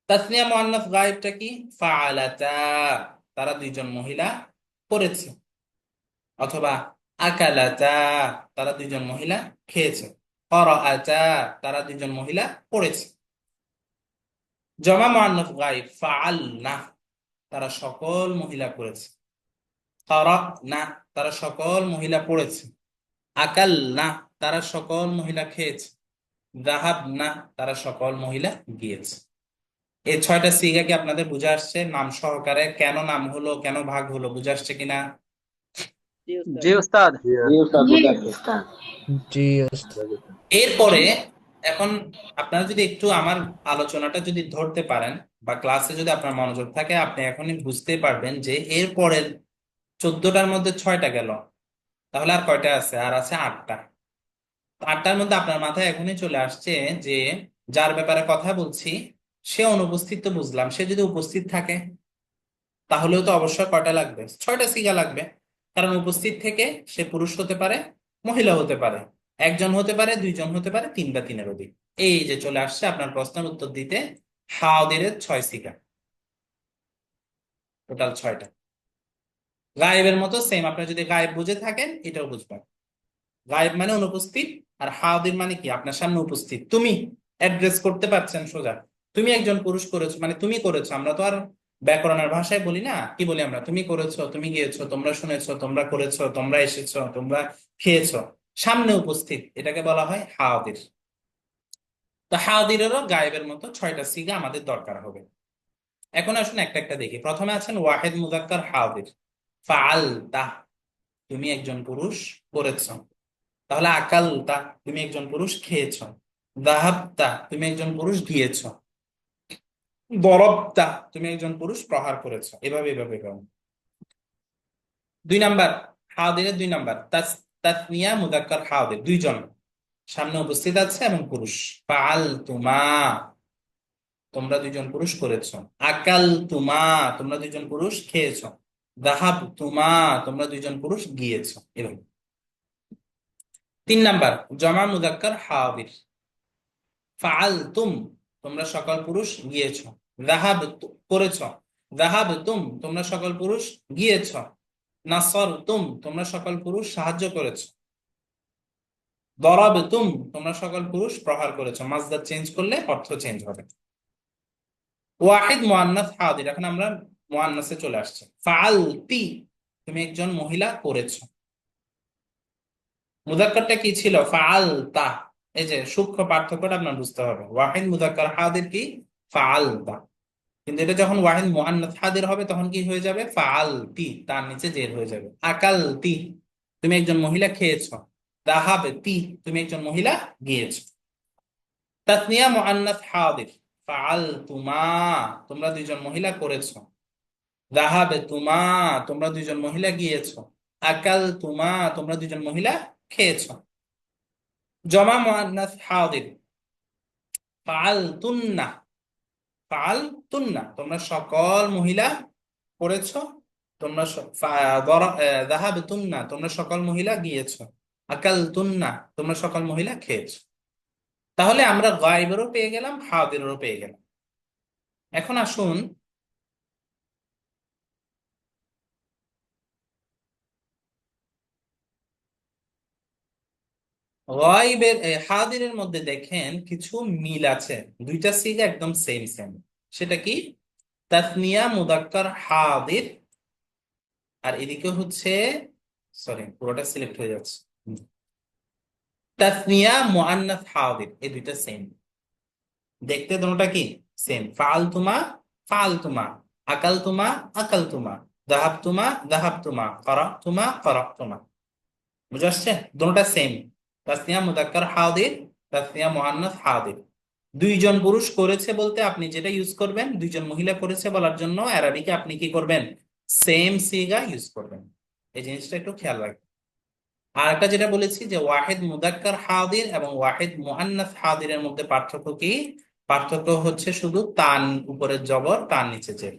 তাসনিয়া মুআন্নাস গায়বটা কি? ফাআলাতা তারা দুইজন মহিলা পড়েছে, অথবা আকালাতা তারা দুইজন মহিলা খেয়েছে, ক্বারাআতা তারা দুইজন মহিলা পড়েছে। জমা মুআন্নাস গায়ব ফাআলনা তারা সকল মহিলা করেছে, ক্বারানা তারা সকল মহিলা পড়েছে, আকালনা তারা সকল মহিলা খেয়েছে, যাহাবনা তারা সকল মহিলা গিয়েছে। এই 6টা সিগা কি আপনাদের বুঝে আসছে? নাম সহকারে কেন নাম হলো, কেন ভাগ হলো, বুঝে আসছে কিনা? জি উস্তাদ। জি উস্তাদ। এরপরে এখন আপনারা যদি একটু আমার আলোচনাটা যদি ধরতে পারেন বা ক্লাসে যদি আপনার মনোযোগ থাকে, আপনি এখনই বুঝতে পারবেন যে এরপরের 14টার মধ্যে 6টা গেল, তাহলে আর কয়টা আছে? আর আছে 8টা। 8টার মধ্যে আপনার মাথায় এখনই চলে আসছে যে যার ব্যাপারে কথা বলছি সে অনুপস্থিত, তো বুঝলাম, সে যদি উপস্থিত থাকে তাহলেও তো অবশ্যই কয়টা লাগবে? 6টা সিগা লাগবে। কারণ উপস্থিত থেকে সে পুরুষ হতে পারে, মহিলা হতে পারে, একজন হতে পারে, দুইজন হতে পারে, তিন বা তিনের অধিক। এই যে চলে আসছে আপনার প্রশ্নের উত্তর দিতে হাওদিরের 6 সিগা, টোটাল 6টা। গায়েবের মতো সেম, আপনি যদি গায়েব বুঝে থাকেন এটাও বুঝবেন। গায়েব মানে অনুপস্থিত, আর হাওদির মানে কি? আপনার সামনে উপস্থিত, তুমি অ্যাড্রেস করতে পারছেন সোজা, তুমি একজন পুরুষ করেছো মানে তুমি করেছো। আমরা তো আর ব্যাকরণের ভাষায় বলি না, কি বলি আমরা? তুমি করেছো, তুমি গিয়েছো, তোমরা শুনেছো, তোমরা করেছো, তোমরা এসেছো, তোমরা খেয়েছো, সামনে উপস্থিত, এটাকে বলা হয় হাওদির। তো হাওদিরেরও গায়েবের মতো 6টা সিগা আমাদের দরকার হবে। এখন আসুন একটা একটা দেখি। প্রথমে আছেন ওয়াহিদ মুযাক্কার হাওদির, ফাআলতা তুমি একজন পুরুষ করেছো, তাহলে আকালতা তুমি একজন পুরুষ খেয়েছো, যাহাবতা তুমি একজন পুরুষ গিয়েছো, দরবতা তুমি একজন পুরুষ প্রহার করেছো। এভাবে এভাবে এভাবে। 2 নাম্বার, হাওদিরের 2 নাম্বার, তাসনিয়া মুযাক্কার হাওদির, দুইজন সামনে উপস্থিত আছে এবং পুরুষ। ফাআলতুমা তোমরা দুইজন পুরুষ করেছো, আকালতুমা তোমরা দুইজন পুরুষ খেয়েছো, যাহাবতুমা তোমরা দুইজন পুরুষ গিয়েছো। এভাবে। 3 নাম্বার, জমা মুযাক্কার হাওদির, ফাআলতুম তোমরা সকল পুরুষ গিয়েছো, করেছো, যাহাবতুম তোমরা সকল পুরুষ গিয়েছো, নাসরতুম তোমরা সকল পুরুষ সাহায্য করেছো, দরাবতুম তোমরা সকল পুরুষ প্রহার করেছো। মাজদার চেঞ্জ করলে অর্থ চেঞ্জ হবে। ওয়াহিদ মুআন্নাস হাদির, এখন আমরা মুআন্নাসে চলে আসছে। ফাআলতি তুমি একজন মহিলা করেছো, মুযাক্কারটা কি ছিল? ফাআলতা। এই যে সূক্ষ্ম পার্থক্যটা আপনার বুঝতে হবে। ওয়াহিদ মুযাক্কার হাদির কি? ফাআলতা। কিন্তু এটা যখন ওয়াহিদ মুআন্নাস হাদির হবে তখন কি হয়ে যাবে? ফাআলতি, তার নিচে জের হয়ে যাবে। আকালতি, তুমি একজন মহিলা খেয়েছো। যাহাবতি, তুমি একজন মহিলা গিয়েছো। তাসনিয়া মুআন্নাস হাদির, ফাআলতুমা, তোমরা দুইজন মহিলা করেছো। যাহাবতুমা, তোমরা দুইজন মহিলা গিয়েছো। আকালতুমা, তোমরা দুইজন মহিলা খেয়েছো। জমা মুআন্নাস হাদির, ফাআলতুন্না, ফাআলতুন্না, তোমরা সকল মহিলা করেছো। তোমরা যাহাবতুন্না, তোমরা সকল মহিলা গিয়েছো। আকালতুন্না, তোমরা সকল মহিলা খেয়েছো। তাহলে আমরা গায়েবেরও পেয়ে গেলাম, হাদিরেরও পেয়ে গেলাম। এখন আসুন গায়েবের হাদিরের মধ্যে দেখেন কিছু মিল আছে। দুইটা সিগা একদম সেম সেম। সেটা কি? তাসনিয়া মুযাক্কার হাদির, আর এদিকে হচ্ছে, সরি পুরোটা সিলেক্ট হয়ে যাচ্ছে, তাসনিয়া মুআন্নাস হাদির, এই দুইটা সেম। দেখতে দুটোটা কি? সেম। ফাআলতুমা, ফাআলতুমা, আকালতুমা, আকালতুমা, যাহাবতুমা, যাহাবতুমা, ক্বারাতুমা, ক্বারাতুমা। বুঝা আসছে? দুটোটা সেম। তাসনিয়া মুযাক্কার হাদির, তাসনিয়া মুআন্নাস হাদির। দুইজন পুরুষ করেছে বলতে আপনি যেটা ইউজ করবেন, দুইজন মহিলা করেছে বলার জন্য আরবিকে আপনি কি করবেন? সেম সিগা ইউজ করবেন। এই জিনিসটা একটু খেয়াল রাখবেন। আর একটা যেটা বলেছি যে ওয়াহিদ মুযাক্কার হাদির এবং ওয়াহিদ মুআন্নাস হাদিরের মধ্যে পার্থক্য কি? পার্থক্য হচ্ছে শুধু তান উপরের জবর, তান নিচে জের।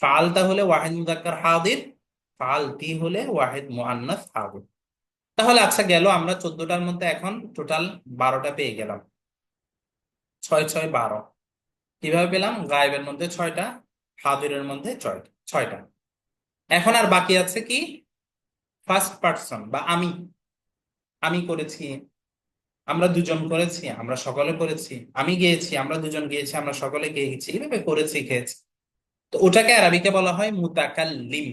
ফাআলতা হলে ওয়াহিদ মুযাক্কার হাদির, ফাআলতি হলে ওয়াহিদ মুআন্নাস হাদির। তাহলে আচ্ছা গেল, আমরা 14টার মধ্যে এখন টোটাল 12টা পেয়ে গেলাম। 6 6 12। কিভাবে পেলাম? গায়েবের মধ্যে 6টা, হাদিরের মধ্যে 6টা। এখন আর বাকি আছে কি? ফার্স্ট পারসন বা আমি। আমি করেছি, আমরা দুজন করেছি, আমরা সকলে করেছি। আমি গিয়েছি, আমরা দুজন গিয়েছি, আমরা সকলে গিয়েছি, এইভাবে করেছি, খেয়েছি। তো ওটাকে আরবিতে বলা হয় মুতাকাল্লিম।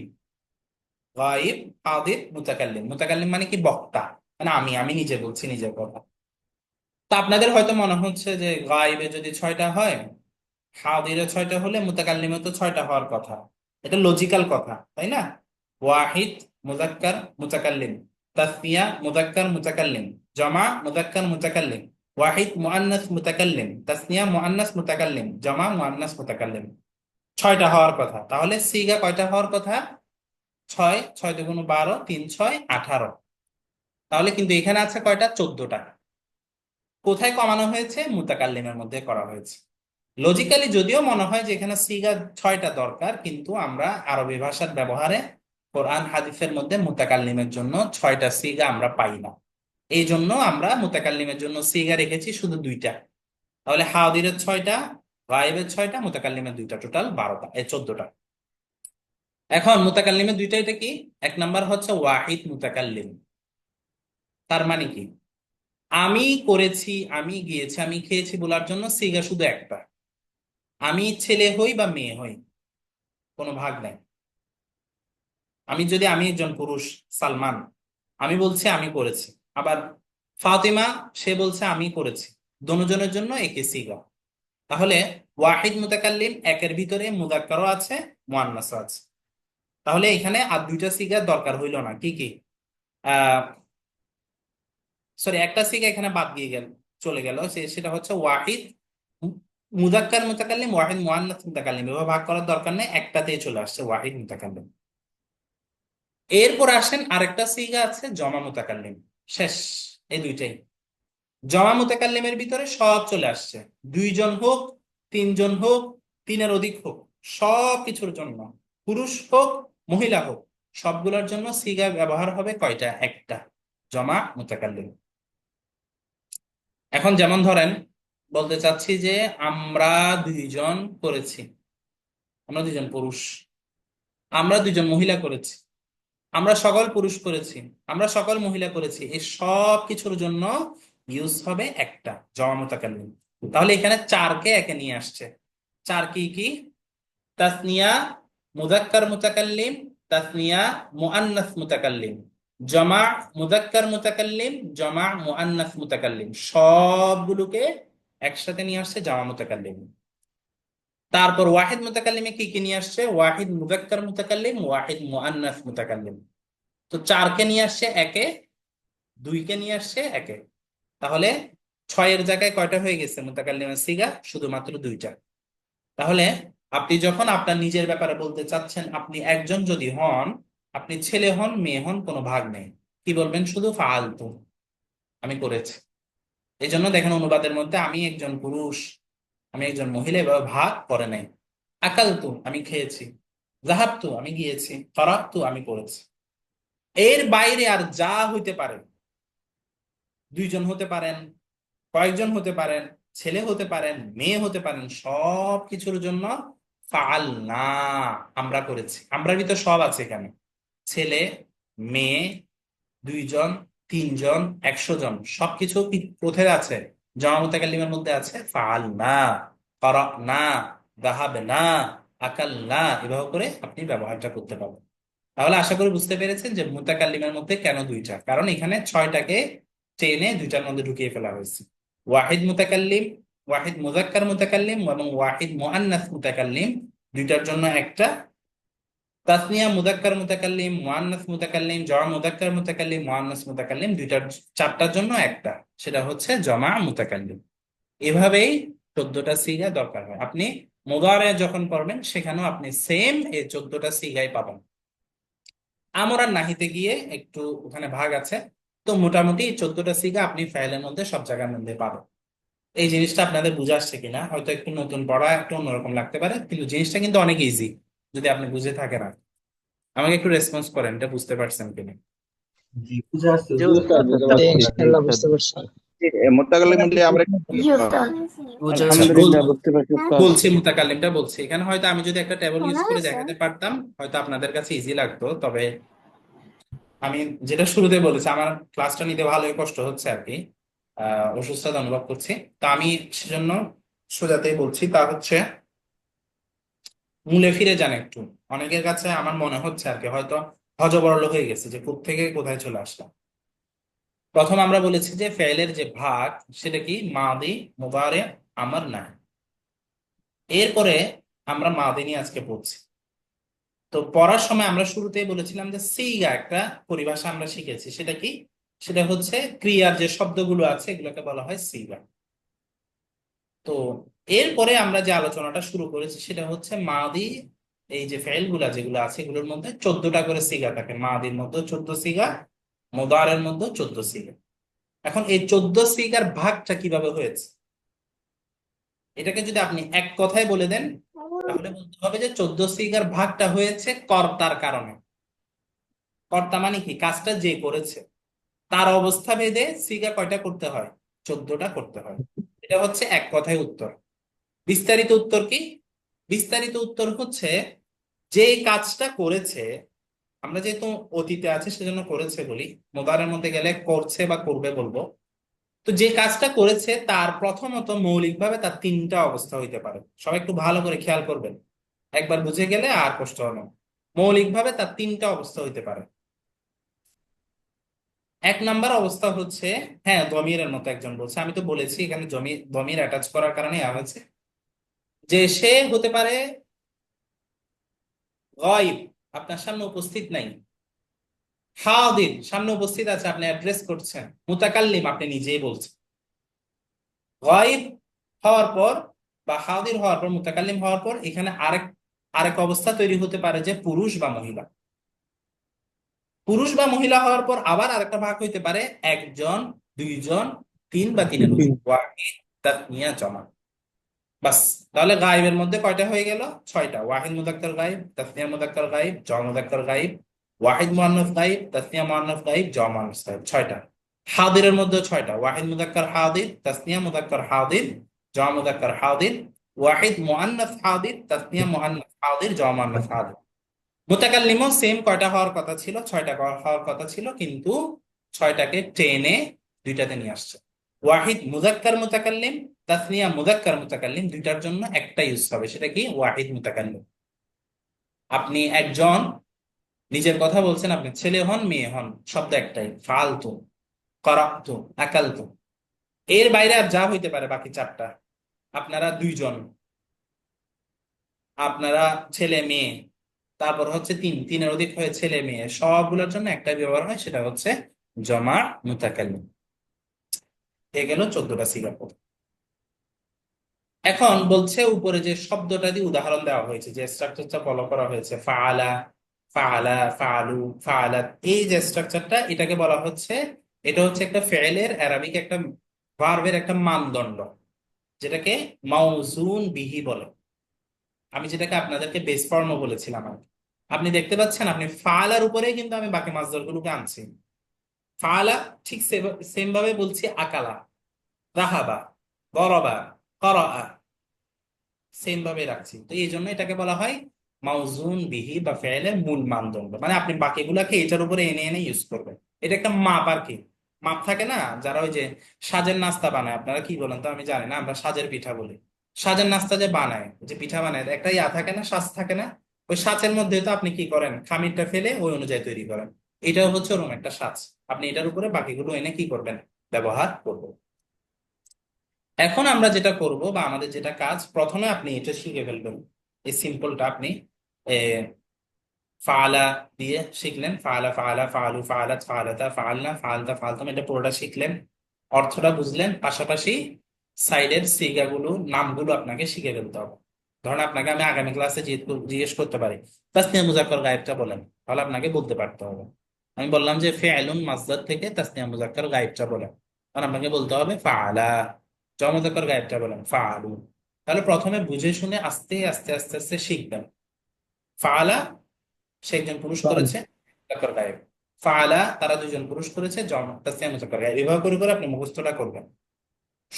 গায়েব, হাদির, মুতাকাল্লিম। মুতাকাল্লিম মানে কি? বক্তা। মানে আমি নিজে বলছি নিজের কথা। তা আপনাদের হয়তো মনে হচ্ছে যে গায়েবে যদি 6টা হয়, হাদিরে 6টা হলে মুতাকাল্লিমে তো 6টা হওয়ার কথা। এটা লজিক্যাল কথা, তাই না? ওয়াহিদ মুযাক্কার মুতাকাল্লিম, তাসনিয়া মুযাক্কার মুতাকাল্লিম, জামা মুযাক্কার মুতাকাল্লিম, ওয়াহিদ মুআন্নাস মুতাকাল্লিম, তাসনিয়া মুআন্নাস মুতাকাল্লিম, জামা মুআন্নাস মুতাকাল্লিম। 6টা হওয়ার কথা। তাহলে সিগা কয়টা হওয়ার কথা? 6, 6 দুগুণ 12, 3 6 18। তাহলে কিন্তু এখানে আছে কয়টা? 14টা। কোথায় কমানো হয়েছে? মুতাকাল্লিমের মধ্যে করা হয়েছে। লজিক্যালি যদিও মনে হয় যে এখানে সিগা 6টা দরকার, কিন্তু আমরা আরবি ভাষার ব্যবহারে কোরআন হাদিসের মধ্যে মুতাকাল্লিমের জন্য 6টা সিগা আমরা পাই না। এই জন্য আমরা মুতাকাল্লিমের জন্য সিগা রেখেছি শুধু 2টা। তাহলে হাদিরের 6টা, গায়েবের 6টা, মুতাকাল্লিমের 2টা, টোটাল 12টা, এই 14টা। এখন মুতাকাল্লিমের 2টা, এটা কি? এক নাম্বার হচ্ছে ওয়াহিদ মুতাকাল্লিম। তার মানে কি? আমি করেছি, আমি গিয়েছি, আমি খেয়েছি বলার জন্য সিগা শুধু একটা। আমি ছেলে হই বা মেয়ে হই, কোনো ভাগ নাই। আমি একজন পুরুষ, সালমান, আমি বলছি আমি করেছি। আবার ফাতিমা, সে বলছে আমি করেছি। দোনোজনের জন্য একই সিগা। তাহলে ওয়াহিদ মুতাকাল্লিম, একের ভিতরে মুযাক্কারও আছে, মুআন্নাসও আছে। তাহলে এখানে আর 2টা সিগার দরকার হইল না। কি কি? আহ সরি, একটা সিগা এখানে বাদ দিয়ে চলে গেল। সেটা হচ্ছে ওয়াহিদ মুযাক্কার মুতাকাল্লিম, ওয়াহিদ মুআন্নাস মুতাকাল্লিম। এভাবে ভাগ করার দরকার নেই, একটাতেই চলে আসছে ওয়াহিদ মুতাকাল্লিম। এরপর আসেন আরেকটা সিগা আছে, জমা মুতাকাল্লিম। শেষ। এই দুইটাই। জমা মুতাকাল্লিমের ভিতরে সব চলে আসছে। 2জন হোক, 3জন হোক, 3-এর অধিক হোক, সব কিছুর জন্য, পুরুষ হোক, মহিলা হোক, সবগুলোর জন্য সিগা ব্যবহার হবে কয়টা? একটা, জমা মুতাকাল্লিম। এখন যেমন ধরেন, বলতে চাচ্ছি যে আমরা 2জন করেছি, আমরা 2জন পুরুষ, আমরা 2জন মহিলা করেছি, আমরা সকল পুরুষ করেছি, আমরা সকল মহিলা করেছি, এই সব কিছুর জন্য ইউজ হবে একটা, জমা মুতাকাল্লিম। তাহলে এখানে 4কে একে নিয়ে আসছে। 4 কি কি? তাসনিয়া মুযাক্কার মুতাকাল্লিম, তাসনিয়া মুআন্নাস মুতাকাল্লিম, জমা মুযাক্কার মুতাকাল্লিম, জমা মুআন্নাস মুতাকাল্লিম, সবগুলোকে একসাথে নিয়ে আসছে জামা মুতাকাল্লিম। তারপর ওয়াহিদ মুতাকাল্লিমে কি কি নিয়ে আসছে? ওয়াহিদ মুযাক্কার মুতাকাল্লিম, ওয়াহিদ মুআন্নাস মুতাকাল্লিম। তো চারকে নিয়ে আসছে একে, দুইকে নিয়ে আসছে একে। তাহলে ছয়ের জায়গায় কয়টা হয়ে গেছে মুতাকাল্লিমের সিগা? শুধুমাত্র দুইটা। তাহলে আপনি যখন আপনার নিজের ব্যাপারে বলতে চাচ্ছেন, আপনি একজন যদি হন, আপনি ছেলে হন মেয়ে হন কোনো ভাগ নেই, কি বলবেন? শুধু ফাআলতু, আমি করেছি। এই জন্য দেখেন অনুবাদের মধ্যে আমি একজন পুরুষ, আমি একজন মহিলা এভাবে ভাগ করে নাই। আকালতু, আমি খেয়েছি। যাহাবতু, আমি গিয়েছি। করাতু, আমি পড়েছি। এর বাইরে আর যা হইতে পারে, দুইজন হতে পারেন, কয়েকজন হতে পারেন, ছেলে হতে পারেন, মেয়ে হতে পারেন, সব কিছুর জন্য ফাল না, আমরা করেছি। আমরার ভিতর সব আছে এখানে, ছেলে, মেয়ে, দুইজন, তিনজন, 100 জন, সবকিছু কোথায় আছে? জমা মুতাকাল্লিমের মধ্যে আছে ফাল না, করা না, দাহাব না, আকাল না, এভাবে করে আপনি ব্যবহারটা করতে পারবেন। তাহলে আশা করি বুঝতে পেরেছেন যে মুতাকাল্লিমের মধ্যে কেন দুইটা, কারণ এখানে ছয়টাকে টেনে দুইটার মধ্যে ঢুকিয়ে ফেলা হয়েছে। ওয়াহিদ মুতাকাল্লিম, ওয়াহিদ মুযাক্কার মুতাকাল্লিম এবং ওয়াহিদ মুআন্নাস মুতাকাল্লিম, দুইটার জন্য একটা। তাসনিয়া মুযাক্কার মুতাকাল্লিম, মুআন্নাস মুতাকাল্লিম, জমা মুযাক্কার মুতাকাল্লিম, মুআন্নাস মুতাকাল্লিম, দুইটার, চারটার জন্য একটা, সেটা হচ্ছে জমা মুতাকাল্লিম। এভাবেই 14টা সিগা দরকার হয়। আপনি মুদারে যখন পড়বেন সেখানেও আপনি সেম এই 14টা সিগাই পাবেন। আমর আর নাহিতে গিয়ে একটু ওখানে ভাগ আছে। তো মোটামুটি 14টা সিগা আপনি ফাইলের মধ্যে সব জায়গার মধ্যে পাবেন। এই জিনিসটা আপনাদের বুঝে আসছে কিনা, হয়তো একটু নতুন পড়া, একটু অন্যরকম লাগতে পারে, কিন্তু জিনিসটা কিন্তু অনেক ইজি যদি আপনি বুঝে থাকেন। আর আমাকে একটু রেসপন্স করেন, এটা বুঝতে পারছেন কিনা। জি, বুঝে আসছে জি হুজুর। উস্তাদ, বুঝতে জি, পারছি। ইনশাআল্লাহ বুঝতে পারছি। মোত্তাকাল্লিম আমরা আচ্ছা, আলহামদুলিল্লাহ বুঝতে পারছি উস্তাদ। বলছি মুতাকাল্লিমটা বলছি। এখানে হয়তো আমি যদি একটা টেবিল ইউজ করে দেখাতে পারতাম হয়তো আপনাদের কাছে ইজি লাগতো, তবে আমি যেটা শুরুতে বলেছি, আমার ক্লাসটা নিতে ভালোই কষ্ট হচ্ছে আর কি, অসুস্থতা অনুভব করছি। তো আমি সেজন্য সোজাতেই বলছি, তা হচ্ছে মূলে ফিরে যান একটু। অনেকের কাছে আমার মনে হচ্ছে আর কি হয়তো হযবরল হয়ে গেছে যে কোত্থেকে কোথায় চলে আসলাম। প্রথম আমরা বলেছি যে ফেলের যে ভাগ সেটা কি? মাদি, মুদারে, আমর, না। এরপরে আমরা মাদি নিয়ে আজকে পড়ছি। তো পড়ার সময় আমরা শুরুতেই বলেছিলাম যে সিগা একটা পরিভাষা আমরা শিখেছি, সেটা কি? সেটা হচ্ছে ক্রিয়ার যে শব্দগুলো আছে এগুলোকে বলা হয় সিগা। তো এরপরে আমরা যে আলোচনাটা শুরু করেছি সেটা হচ্ছে মাদি, এই যে ফেল গুলা যেগুলো আছে এগুলোর মধ্যে 14টা করে সিগা থাকে। মাদির মধ্যে 14 সিগা, মুদারের মধ্যে 14 সিগা। এখন এই 14 সিগার ভাগটা কিভাবে হয়েছে, এটাকে যদি আপনি এক কথায় বলে দেন তাহলে বলতে হবে যে 14 সিগার ভাগটা হয়েছে কর্তার কারণে। কর্তা মানে কি? কাজটা যে করেছে তার অবস্থা ভেদে সিগা কয়টা করতে হয়? 14টা করতে হয়। এটা হচ্ছে এক কথায় উত্তর। বিস্তারিত উত্তর কি? বিস্তারিত উত্তর হচ্ছে যে কাজটা করেছে, আমরা যেহেতু অতীতে আছে সেজন্য করেছে বলি, মুদারের মধ্যে গেলে করছে বা করবে বলবো। তো যে কাজটা করেছে তার প্রথমত মৌলিকভাবে তার 3টা অবস্থা হইতে পারে। সবাই একটু ভালো করে খেয়াল করবেন, একবার বুঝে গেলে আর কষ্ট হবে না। মৌলিকভাবে তার 3টা অবস্থা হইতে পারে। এক নাম্বার অবস্থা হচ্ছে, হ্যাঁ দমিরের মতো একজন বলছে, আমি তো বলেছি এখানে দমির অ্যাটাচ করার কারণে হয়েছে, যে সে হতে পারে গায়ব, আপনার সামনে উপস্থিত নাই। হাদির, সামনে উপস্থিত আছে, আপনি অ্যাড্রেস করছেন। মুতাকাল্লিম, আপনি নিজেই বলছেন। গায়ব হওয়ার পর বা হাদির হওয়ার পর, মুতাকাল্লিম হওয়ার পর এখানে আরেক অবস্থা তৈরি হতে পারে যে পুরুষ বা মহিলা। পুরুষ বা মহিলা হওয়ার পর আবার আরেকটা ভাগ হইতে পারে একজন, দুইজন, তিন বা তিনের উপর, ওয়াহিদ, তাসনিয়া, জমা। বাস। তাহলে গায়েবের মধ্যে কয়টা হয়ে গেল? 6টা। ওয়াহিদ মুযাক্কার গায়েব, তাসনিয়া মুযাক্কার গায়েব, জমা মুযাক্কার গায়েব, ওয়াহিদ মুআন্নাস গায়েব, তাসনিয়া মুআন্নাস গায়েব, জমা মুআন্নাস গায়েব, 6টা। হাদিরের মধ্যে 6টা। ওয়াহিদ মুযাক্কার হাদির, তাসনিয়া মুযাক্কার হাদির, জমা মুযাক্কার হাদির, ওয়াহিদ মুআন্নাস হাদির, তাসনিয়া মুআন্নাস হাদির, জমা মুআন্নাস হাদির। মুতাকাল্লিমও সেম কয়টা হওয়ার কথা ছিল? 6টা হওয়ার কথা ছিল, কিন্তু 6টাকে টেনে দুইটাতে নিয়ে আসছে। ওয়াহিদ মুযাক্কার মুতাকাল্লিম, তাসনিয়া মুযাক্কার মুতাকাল্লিম, দুইটার জন্য একটা ইউজ হবে, সেটা কি? ওয়াহিদ মুতাকাল্লিম। আপনি একজন নিজের কথা বলছেন আপনি, ছেলে হন মেয়ে হন শব্দ একটাই, ফালতু, করাপ্তু, আকালতু। এর বাইরে আর যা হইতে পারে বাকি চারটা, আপনারা দুইজন, আপনারা ছেলে মেয়ে, তারপর হচ্ছে তিনের অধিক হয়ে ছেলে মেয়ে, সবগুলোর জন্য একটাই ব্যবহার হয়, সেটা হচ্ছে জমা মুতাকাল্লিম। এ গেল 14টা সিগা। এখন বলছে উপরে যে শব্দটা দিয়ে উদাহরণ দেওয়া হয়েছে, যে স্ট্রাকচারটা ফলো করা হয়েছে, ফাআলা, ফাআলা, ফাআলু, ফাআলাত, এই যে স্ট্রাকচারটা, এটাকে বলা হচ্ছে, এটা হচ্ছে একটা ফেলের অ্যারাবিক একটা ভার্বের একটা মানদণ্ড, যেটাকে মাউজুন বিহি বলে। আমি যেটাকে আপনাদেরকে বেস ফর্মও বলেছিলাম আর কি। আপনি দেখতে পাচ্ছেন, আপনি ফাআলার উপরে কিন্তু আমি বাকি মাসদারগুলোকে আনছি। ফাআলা ঠিক সেম ভাবে বলছি, আকালা, রাহাবা, গরবা, করাআ, সেম ভাবে রাখছি। তো এই জন্য এটাকে বলা হয় মাউজুন বিহি বা ফেলের মূল মানদণ্ড, মানে আপনি বাকিগুলাকে এটার উপরে এনে এনে ইউজ করবেন। এটা একটা মাপ আর কি। মাপ থাকে না, যারা ওই যে সাজের নাস্তা বানায়, আপনারা কি বলেন তো আমি জানি না, আমরা সাজের পিঠা বলি। সাজের নাস্তা যে বানায়, যে পিঠা বানায়, একটা ইয়া থাকে না, সাজ থাকে না, ওই সাজের মধ্যে তো আপনি কি করেন, খামিরটা ফেলে ওই অনুযায়ী তৈরি করেন। এটাও হচ্ছে ওরকম একটা সাজ, আপনি এটার উপরে বাকিগুলো এনে কি করবেন, ব্যবহার করবেন। এখন আমরা যেটা করব বা আমাদের যেটা কাজ, প্রথমে আপনি এটা শিখে ফেলবেন, এই সিম্পলটা আপনি ফাআলা দিয়ে শিখলেন, ফাআলা, ফাআলা, ফাআলু, ফাআলাত, ফাআলাতা, ফাআলনা, ফাআলতা, ফাআলতুম, এটা পুরোটা শিখলেন, অর্থটা বুঝলেন, পাশাপাশি সাইডের সিগাগুলো, নামগুলো আপনাকে শিখে ফেলতে হবে। ধরেন আপনাকে আমি আগামী ক্লাসে জিজ্ঞেস করতে পারি তাসনিয়া মুজাক্কার গায়েবটা বলেন, তাহলে আপনাকে বলতে পারতে হবে। আমি বললাম যে ফেআলুন মাসদার থেকে তাসনিয়া মুজাক্কার গায়েবটা বলেন, তখন আপনাকে বলতে হবে ফাআলা। জমা মুজাক্কার গায়েবটা বলেন ফাআলু। তাহলে প্রথমে বুঝে শুনে আস্তে আস্তে আস্তে আস্তে শিখবেন। ফাআলা, সে একজন পুরুষ فعل করেছে, মুজাক্কার গায়েব। ফাআলা, তারা দুজন পুরুষ করেছে, জমা তাসনিয়া মুজাক্কার গায়েব। এভাবে করে করে আপনি মুখস্থটা করবেন।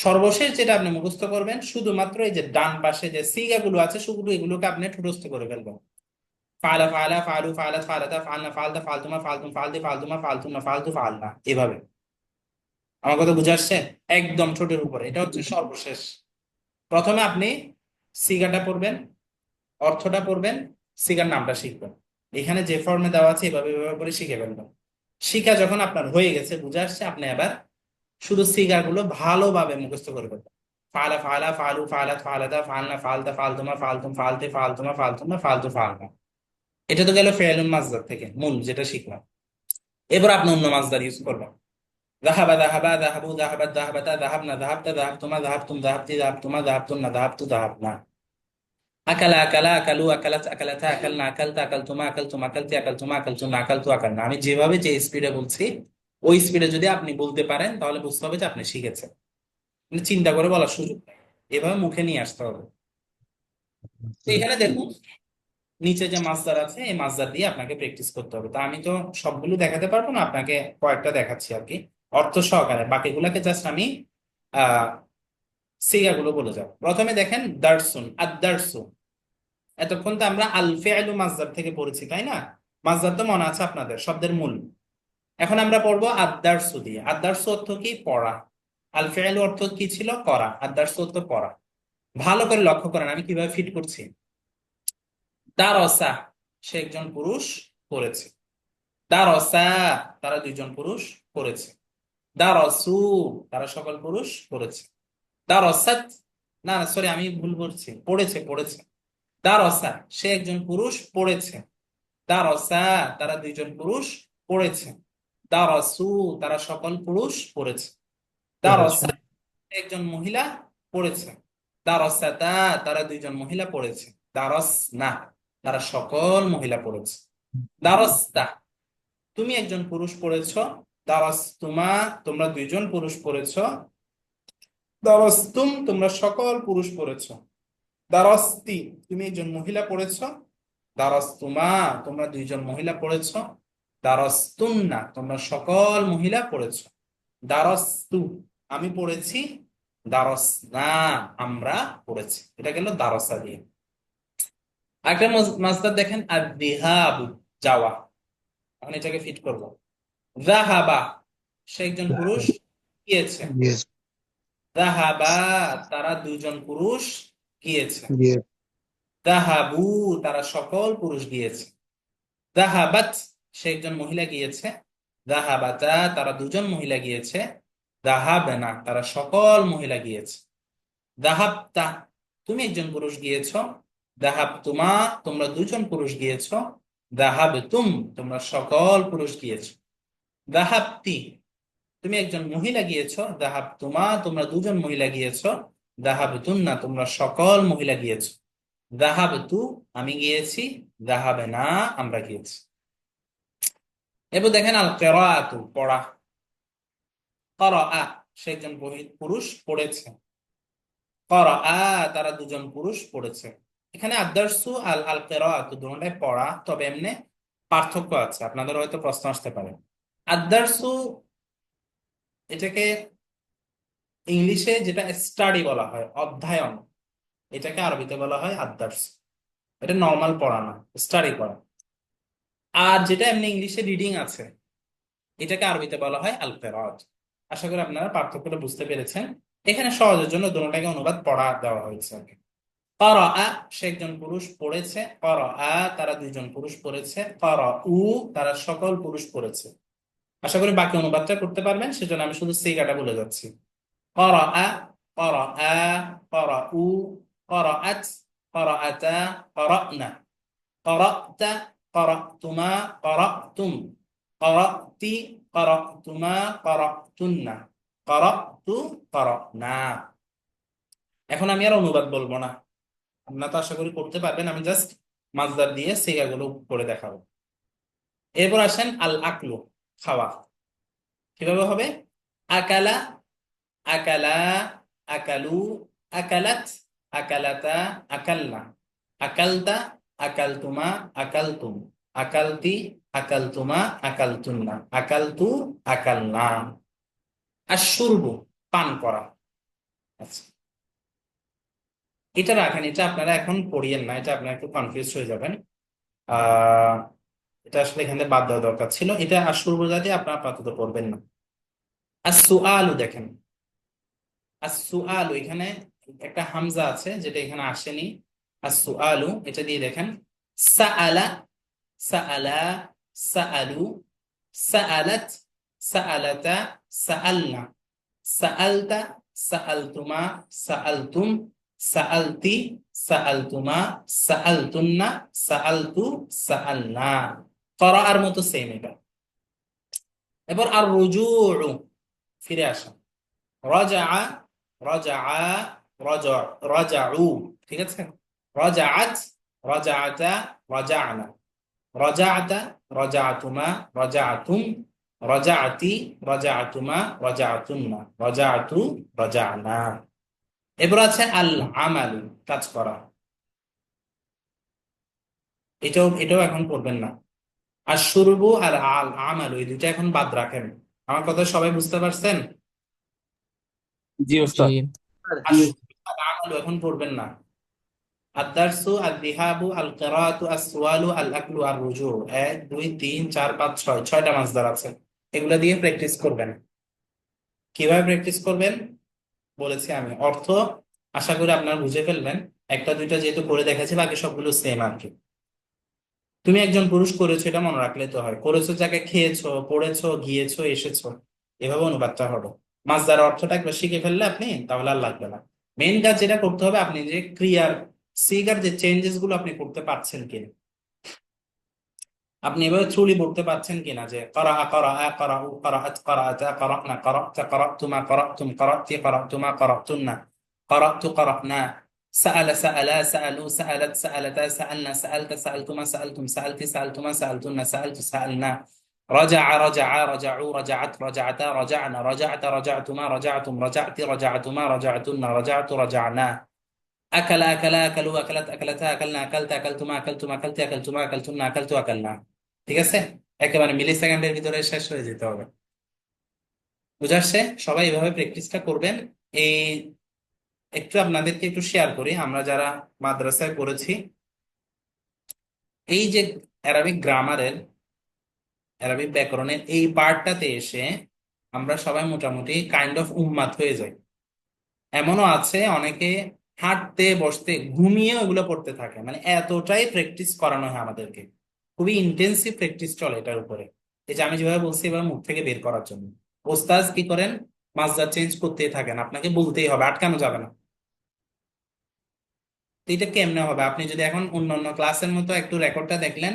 সর্বশেষ যেটা আপনি মুখস্থ করবেন, শুধুমাত্র এই যে ডান পাশে যে সিগাগুলো আছে, শুধু এগুলোকে আপনি ঠুটস্থ করে ফেলবেন। ফাআলা, ফাআলা, ফাআলু, ফাআলাত, ফাআলাতা, ফাআলনা, ফাআলতা, ফাআলতুমা, ফাআলতুম, ফাআলতি, ফাআলতুমা, ফাআলতুনা, ফাআলতু, ফাআলনা, এভাবে। আমার কথা বুঝে আসছে? একদম ঠোঁটের উপরে, এটা হচ্ছে সর্বশেষ। প্রথমে আপনি সিগাটা পড়বেন, অর্থটা পড়বেন, সিগার নামটা শিখবেন। এখানে যে ফর্মে দেওয়া আছে এভাবে এভাবে করে শিখে ফেলবেন। শিখা যখন আপনার হয়ে গেছে, বুঝে আসছে, আপনি এবার শুধু সিগার গুলো ভালোভাবে মুখস্থ করে ফেলবেন। ফাআলা, ফাআলা, ফাআলু, ফাআলাত, ফাআলাতা, ফাআলনা, ফাআলতা, ফাআলতুমা, ফাআলতুম, ফাআলতি, ফাআলতুমা, ফাআলতুনা, ফাআলতু, ফাআলনা। এটা তো গেল ফেআলুন মাসদার থেকে মূল যেটা শিখলাম। এবার আপনি অন্য মাসদার ইউজ করবেন। যাহাবা, যাহাবা, যাহাবু, যাহাবাত, যাহাবাতা, যাহাবনা, যাহাবতা, যাহাবতুমা, যাহাবতুম, যাহাবতি, যাহাবতুমা, যাহাবতুন্না, যাহাবতু, যাহাবনা। আকালা, আকালা, আকালু, আকালাত, আকালাতা, আকালনা, আকালতা, আকালতুমা, আকালতুম, আকালতি, আকালতুমা, আকালতুন্না, আকালতু, আকালনা। আমি যেভাবে যে স্পিডে বলছি, ওই স্পিডে যদি আপনি বলতে পারেন, তাহলে বুঝতে হবে যে আপনি শিখেছেন। মানে চিন্তা করে বলার সুযোগ নেই, এভাবে মুখে নিয়ে আসতে হবে। তো এখানে দেখুন, নিচে যে মাসদার আছে, এই মাসদার দিয়ে আপনাকে প্র্যাকটিস করতে হবে। তো আমি তো সবগুলো দেখাতে পারবো না, আপনাকে কয়েকটা দেখাচ্ছি আর কি, অর্থ সহকারে। বাকিগুলাকে জাস্ট আমি আহ সিগাগুলো বলে যাব। প্রথমে দেখেন দারসুন, আদ-দারসু। এতক্ষণ তো আমরা আল ফিআলু মাসদার থেকে পড়েছি, তাই না? মাসদার তো মনে আছে আপনাদের, শব্দের মূল। এখন আমরা পড়বো আদ-দারসু দিয়ে। আদ-দারসু অর্থ কি? পড়া। আল ফিআলু অর্থ কি ছিল? করা। আদ-দারসু অর্থ পড়া। ভালো করে লক্ষ্য করেন আমি কিভাবে ফিট করছি। দারসা, সে একজন পুরুষ, পড়েছে। দারসা, তারা দুইজন পুরুষ, পড়েছে। দারসু, তারা সকল পুরুষ, পড়েছে। দারসাত, না সরি আমি ভুল বলছি, পড়েছে, পড়েছে। দারসা, সে একজন পুরুষ, পড়েছে। দারসা, তারা দুইজন পুরুষ, পড়েছে। দারসু, তারা সকল পুরুষ, পড়েছে। দারসা, সে একজন মহিলা, পড়েছে। দারসাতা, তারা দুইজন মহিলা, পড়েছে। দারস না, তারা সকল মহিলা পড়েছে। দারস্তা, তুমি একজন পুরুষ পড়েছ। দারস্তুমা, তোমরা দুইজন পুরুষ পড়েছ। দারস্তুম, তোমরা সকল পুরুষ পড়েছ। দারস্তি, তুমি একজন মহিলা পড়েছ। দারস্তুমা, তোমরা দুইজন মহিলা পড়েছ। দারস্তুন্না, তোমরা সকল মহিলা পড়েছ। দারস্তু, আমি পড়েছি। দারসনা, আমরা পড়েছি। এটা গেল দারসা দিয়ে। আরেকটা মাসদার দেখেন, আদ-দিহাবু, যাওয়া। এখন এটাকে ফিট করব। যাহাবা, সে একজন পুরুষ, গিয়েছে। Yes. যাহাবা, তারা দুজন পুরুষ, গিয়েছে। Yes. যাহাবু, তারা সকল পুরুষ গিয়েছে। যাহাবাত সে একজন মহিলা গিয়েছে, যাহাবাতা তারা দুজন মহিলা গিয়েছে, যাহাবানা তারা সকল মহিলা গিয়েছে, যাহাবতা তুমি একজন পুরুষ গিয়েছো, যাহাবতুমা তোমরা দুজন পুরুষ গিয়েছো, যাহাবতুম তোমরা সকল পুরুষ গিয়েছো, যাহাবতি তুমি একজন মহিলা গিয়েছো, যাহাবতুমা তোমরা দুজন মহিলা গিয়েছো, যাহাবতুন্না তোমরা সকল মহিলা গিয়েছো, যাহাবতু আমি গিয়েছি, যাহাবেনা আমরা গিয়েছি। এবার দেখেন আল কিরাআতু পড়া, ক্বারাআ সে একজন পুরুষ পড়েছে, ক্বারাআ তারা দুজন পুরুষ পড়েছে। এখানে আদ-দারসু আল আল কিরাআতু দুটোটাই পড়া, তবে এমনি পার্থক্য আছে, আপনাদের হয়তো প্রশ্ন আসতে পারে। আদ-দারসু এটাকে ইংলিশে যেটা স্টাডি বলা হয়, অধ্যয়ন, এটাকে আরবিতে বলা হয় আদ-দারস। এটা নর্মাল পড়া না, স্টাডি করা। আর যেটা এমনি ইংলিশে রিডিং আছে, এটাকে আরবিতে বলা হয় আল কিরাআত। আশা করি আপনারা পার্থক্যটা বুঝতে পেরেছেন। এখানে সহজের জন্য দুটোটাকে অনুবাদ পড়া দেওয়া হয়েছে আর কি। ক্বারাআ সে একজন পুরুষ পড়েছে, ক্বারাআ তারা দুইজন পুরুষ পড়েছে, ক্বারাউ তারা সকল পুরুষ পড়েছে। আশা করি বাকি অনুবাদটা করতে পারবেন, সেজন্য আমি শুধু সিগাটা বলে যাচ্ছি। ক্বারাআ, ক্বারাআ, ক্বারাউ, ক্বারাআত, ক্বারাআতা, ক্বারা'না, ক্বারা'তা, ক্বারা'তুমা, ক্বারা'তুম, ক্বারা'তি, ক্বারা'তুমা, ক্বারা'তুন্না, ক্বারা'তু, ক্বারা'না। এখন আমি আর অনুবাদ বলবো না, আপনারা তো আশা করি করতে পারবেন, আমি জাস্ট মাসদার দিয়ে সিগাগুলো করে দেখাবো। এরপর আসেন আল আকলু খাওয়া, কিভাবে হবে? আকালা, আকালা, আকালু, আকালাত, আকালাতা, আকালনা, আকালতা, আকালতুমা, আকালতুম, আকালতি, আকালতুমা, আকালতুন্না, আকালতু, আকালনা। আর শুরবু পান করা। আচ্ছা, এটা রাখেন, এটা আপনারা এখন পড়িয়েন না, এটা আপনারা একটু কনফিউজ হয়ে যাবেন। আহ এটা আসলে এখানে বাদ দেওয়া দরকার ছিল, এটা আশুর বোঝাতে আপনারা আপাতত পড়বেন না। আসুআলু দেখেন, আসুআলু এখানে একটা হামজা আছে যেটা এখানে আসেনি, আসুআলু এটা দিয়ে দেখেন সাআলা, সাআলা, সাআলু, সাআলাত, সাআলাতা, সাআলনা, সাআলতা, সাআলতুমা, সাআলতুম, সাআলতি, সাআলতুমা, সাআলতুন্না, সাআলতু, সাআলনা। করার মতো সেম এটা। এবার আর রুজুউ ফিরে আসা, রাজাআ, রাজাআ, রাজা, রাজাউ, ঠিক আছে? রাজাআত, রাজাআতা, রাজা'না, রাজা'তা, রাজা'তুমা, রাজা'তুম, রাজা'তি, রাজা'তুমা, রাজা'তুন্না, রাজা'তু, রাজা'না। এবার আছে আল আমালু কাজ করা, এটাও এখন করবেন না। আর শুরবু আর আল আমালু এই দুইটা এখন বাদ রাখেন। আমার কথা সবাই বুঝতে পারছেন? জি উস্তাদ। আর শুরবু আর আমালু এখন পড়বেন না। আদ-দারসু, আদ-দিহাবু, আল কিরাআতু, আস-সুআলু, আল আকলু, আর রুজু, 1 2 3 4 5 6 ছয়টা মাসদার আছে, এগুলা দিয়ে প্র্যাকটিস করবেন। কিভাবে প্র্যাকটিস করবেন বলেছি আমি, অর্থ আশা করি আপনারা বুঝে ফেলবেন। একটা দুইটা যেহেতু করে দেখেছি, বাকি সবগুলো সেম আর কি। তুমি একজন পুরুষ করেছো, এটা মনে রাখলে তো হয়। করেছো যাকে খেয়েছো, পড়েছো, গিয়েছো, এসেছো, এভাবে অনুবাদটা হবে। মাসদার অর্থটা একবার শিখে ফেললে আপনি, তাহলে আর লাগবে না। মেইন কাজ যেটা করতে হবে, আপনি যে ক্রিয়ার সিগার যে চেঞ্জেস গুলো আপনি করতে পারছেন কিনা, আপনি এভাবে থ্রুলি পড়তে পারছেন কিনা, যে করা, করা, করাউ, করাআত, করাআতা, করা'না, করা'তা, করা'তুমা, করা'তুম, করা'তি, করা'তুমা, করা'তুন্না, করা'তু, করা'না, سأل سألا سألوا سألت سألتا سألنا سألت سألتما سألتم سألت سألتما سألتن سألت سألنا رجع رجعا رجعوا رجعت رجعتا رجعنا رجعت رجعتما رجعتم رجعت رجعتما رجعتن رجعت رجعنا أكل أكلا أكلوا أكلت أكلتا أكلنا أكلت أكلتما أكلتم أكلت أكلتما أكلتن أكلت أكلنا। ঠিক আছে, একেবারে মিলি সেকেন্ডের ভিতরে শেষ হয়ে যেতে হবে। বুঝাচ্ছে? সবাই এভাবে প্র্যাকটিসটা করবেন। এই একটু আপনাদেরকে একটু শেয়ার করি, আমরা যারা মাদ্রাসায় পড়েছি, এই যে অ্যারাবিক গ্রামারের, অ্যারাবিক ব্যাকরণের এই পার্টটাতে এসে আমরা সবাই মোটামুটি কাইন্ড অফ উম্মাত হয়ে যাই। এমনও আছে অনেকে হাঁটতে বসতে ঘুমিয়ে ওগুলো পড়তে থাকে, মানে এতটাই প্র্যাকটিস করানো হয় আমাদেরকে। খুবই ইন্টেন্সিভ প্র্যাকটিস চলে এটার উপরে। এই যে আমি যেভাবে বলছি এবার মুখ থেকে বের করার জন্য ওস্তাজ কি করেন, মাসদার চেঞ্জ করতেই থাকেন, আপনাকে বলতেই হবে, আটকানো যাবে না। তো এটা কেমনে হবে? আপনি যদি এখন অন্যান্য ক্লাসের মতো একটু রেকর্ডটা দেখলেন,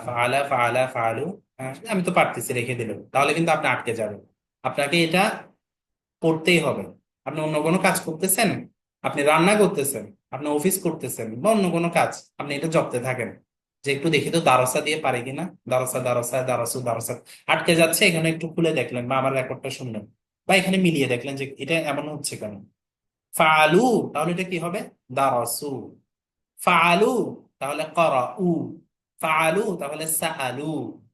ফাআলা ফাআলা ফাআলু, আমি তো পারতেছি রেখে দিলাম, তাহলে কিন্তু আপনি আটকে যাবেন। আপনাকে এটা পড়তেই হবে। আপনি অন্য কোনো কাজ করতেছেন, আপনি রান্না করতেছেন, আপনি অফিস করতেছেন বা অন্য কোনো কাজ, আপনি এটা জপতে থাকেন যে একটু দেখি তো দারসা দিয়ে পারে কিনা, দারসা দারসা দারসু দারসা, আটকে যাচ্ছে, এখানে একটু খুলে দেখলেন বা আমার রেকর্ডটা শুনলেন বা এখানে মিলিয়ে দেখলেন যে এটা এমন হচ্ছে কেন। ফাআলু, তাহলে এটা কি হবে? দারসু। ফাআলু, তাহলে ক্বরাউ। ফাআলু, তাহলে সাআলু।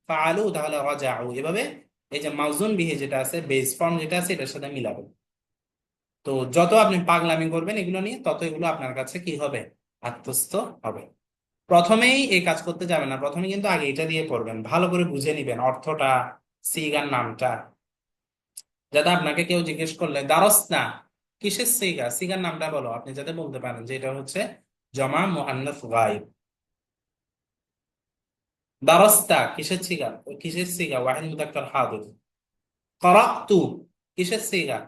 ফাআলু, তাহলে রাজাউ। এভাবে এই যে মাউজুন বিহি যেটা আছে, বেস ফর্ম যেটা আছে, এটার সাথে মিলাবে। তো যত আপনি পাগলামি করবেন এগুলো নিয়ে, তত এগুলো আপনার কাছে কি হবে? আত্মস্থ হবে। প্রথমেই এই কাজ করতে যাবেন না, প্রথমে কিন্তু আগে এটা দিয়ে পড়বেন, ভালো করে বুঝে নিবেন অর্থটা, সিগার নামটা, যাতে আপনাকে কেউ জিজ্ঞেস করলে দারস না কিসের সিগা, সিগার নামটা বলো, আপনি যাতে বলতে পারেন যে এটা হচ্ছে জমা মুআন্নাস গায়ব। দারস্তা কিসের সিগা, কিসের সিগা, ওয়াহিদ মুযাক্কার হাদির। ক্বরাতু কিসের সিগা,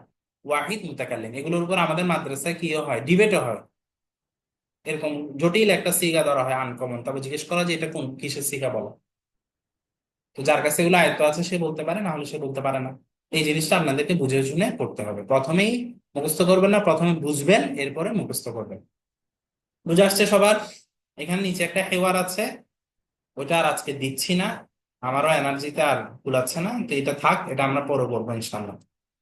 ওয়াহিদ মুতাকাল্লিম। এগুলোর উপর আমাদের মাদ্রাসায় কি হয়, ডিবেটও হয়। এরকম জটিল একটা সিগা ধরা হয় আনকমন, তবে জিজ্ঞেস করা যে এটা কোন কিসের সিগা বলো। তো যার কাছে এগুলো আয়ত্ত আছে সে বলতে পারে, না হলে সে বলতে পারে না। এই জিনিসটা আপনাদেরকে বুঝে শুনে করতে হবে। প্রথমেই মুখস্থ করবেন না, প্রথমে বুঝবেন, এরপরে মুখস্থ করবেন। বুঝে আসছে সবার? এখানে নিচে একটা হেওয়ার আছে, ওটা আর আজকে দিচ্ছি না, আমারও এনার্জিতে আর কুলাচ্ছে না, তো এটা থাক, এটা আমরা পরে বলবো ইনশাল্লাহ।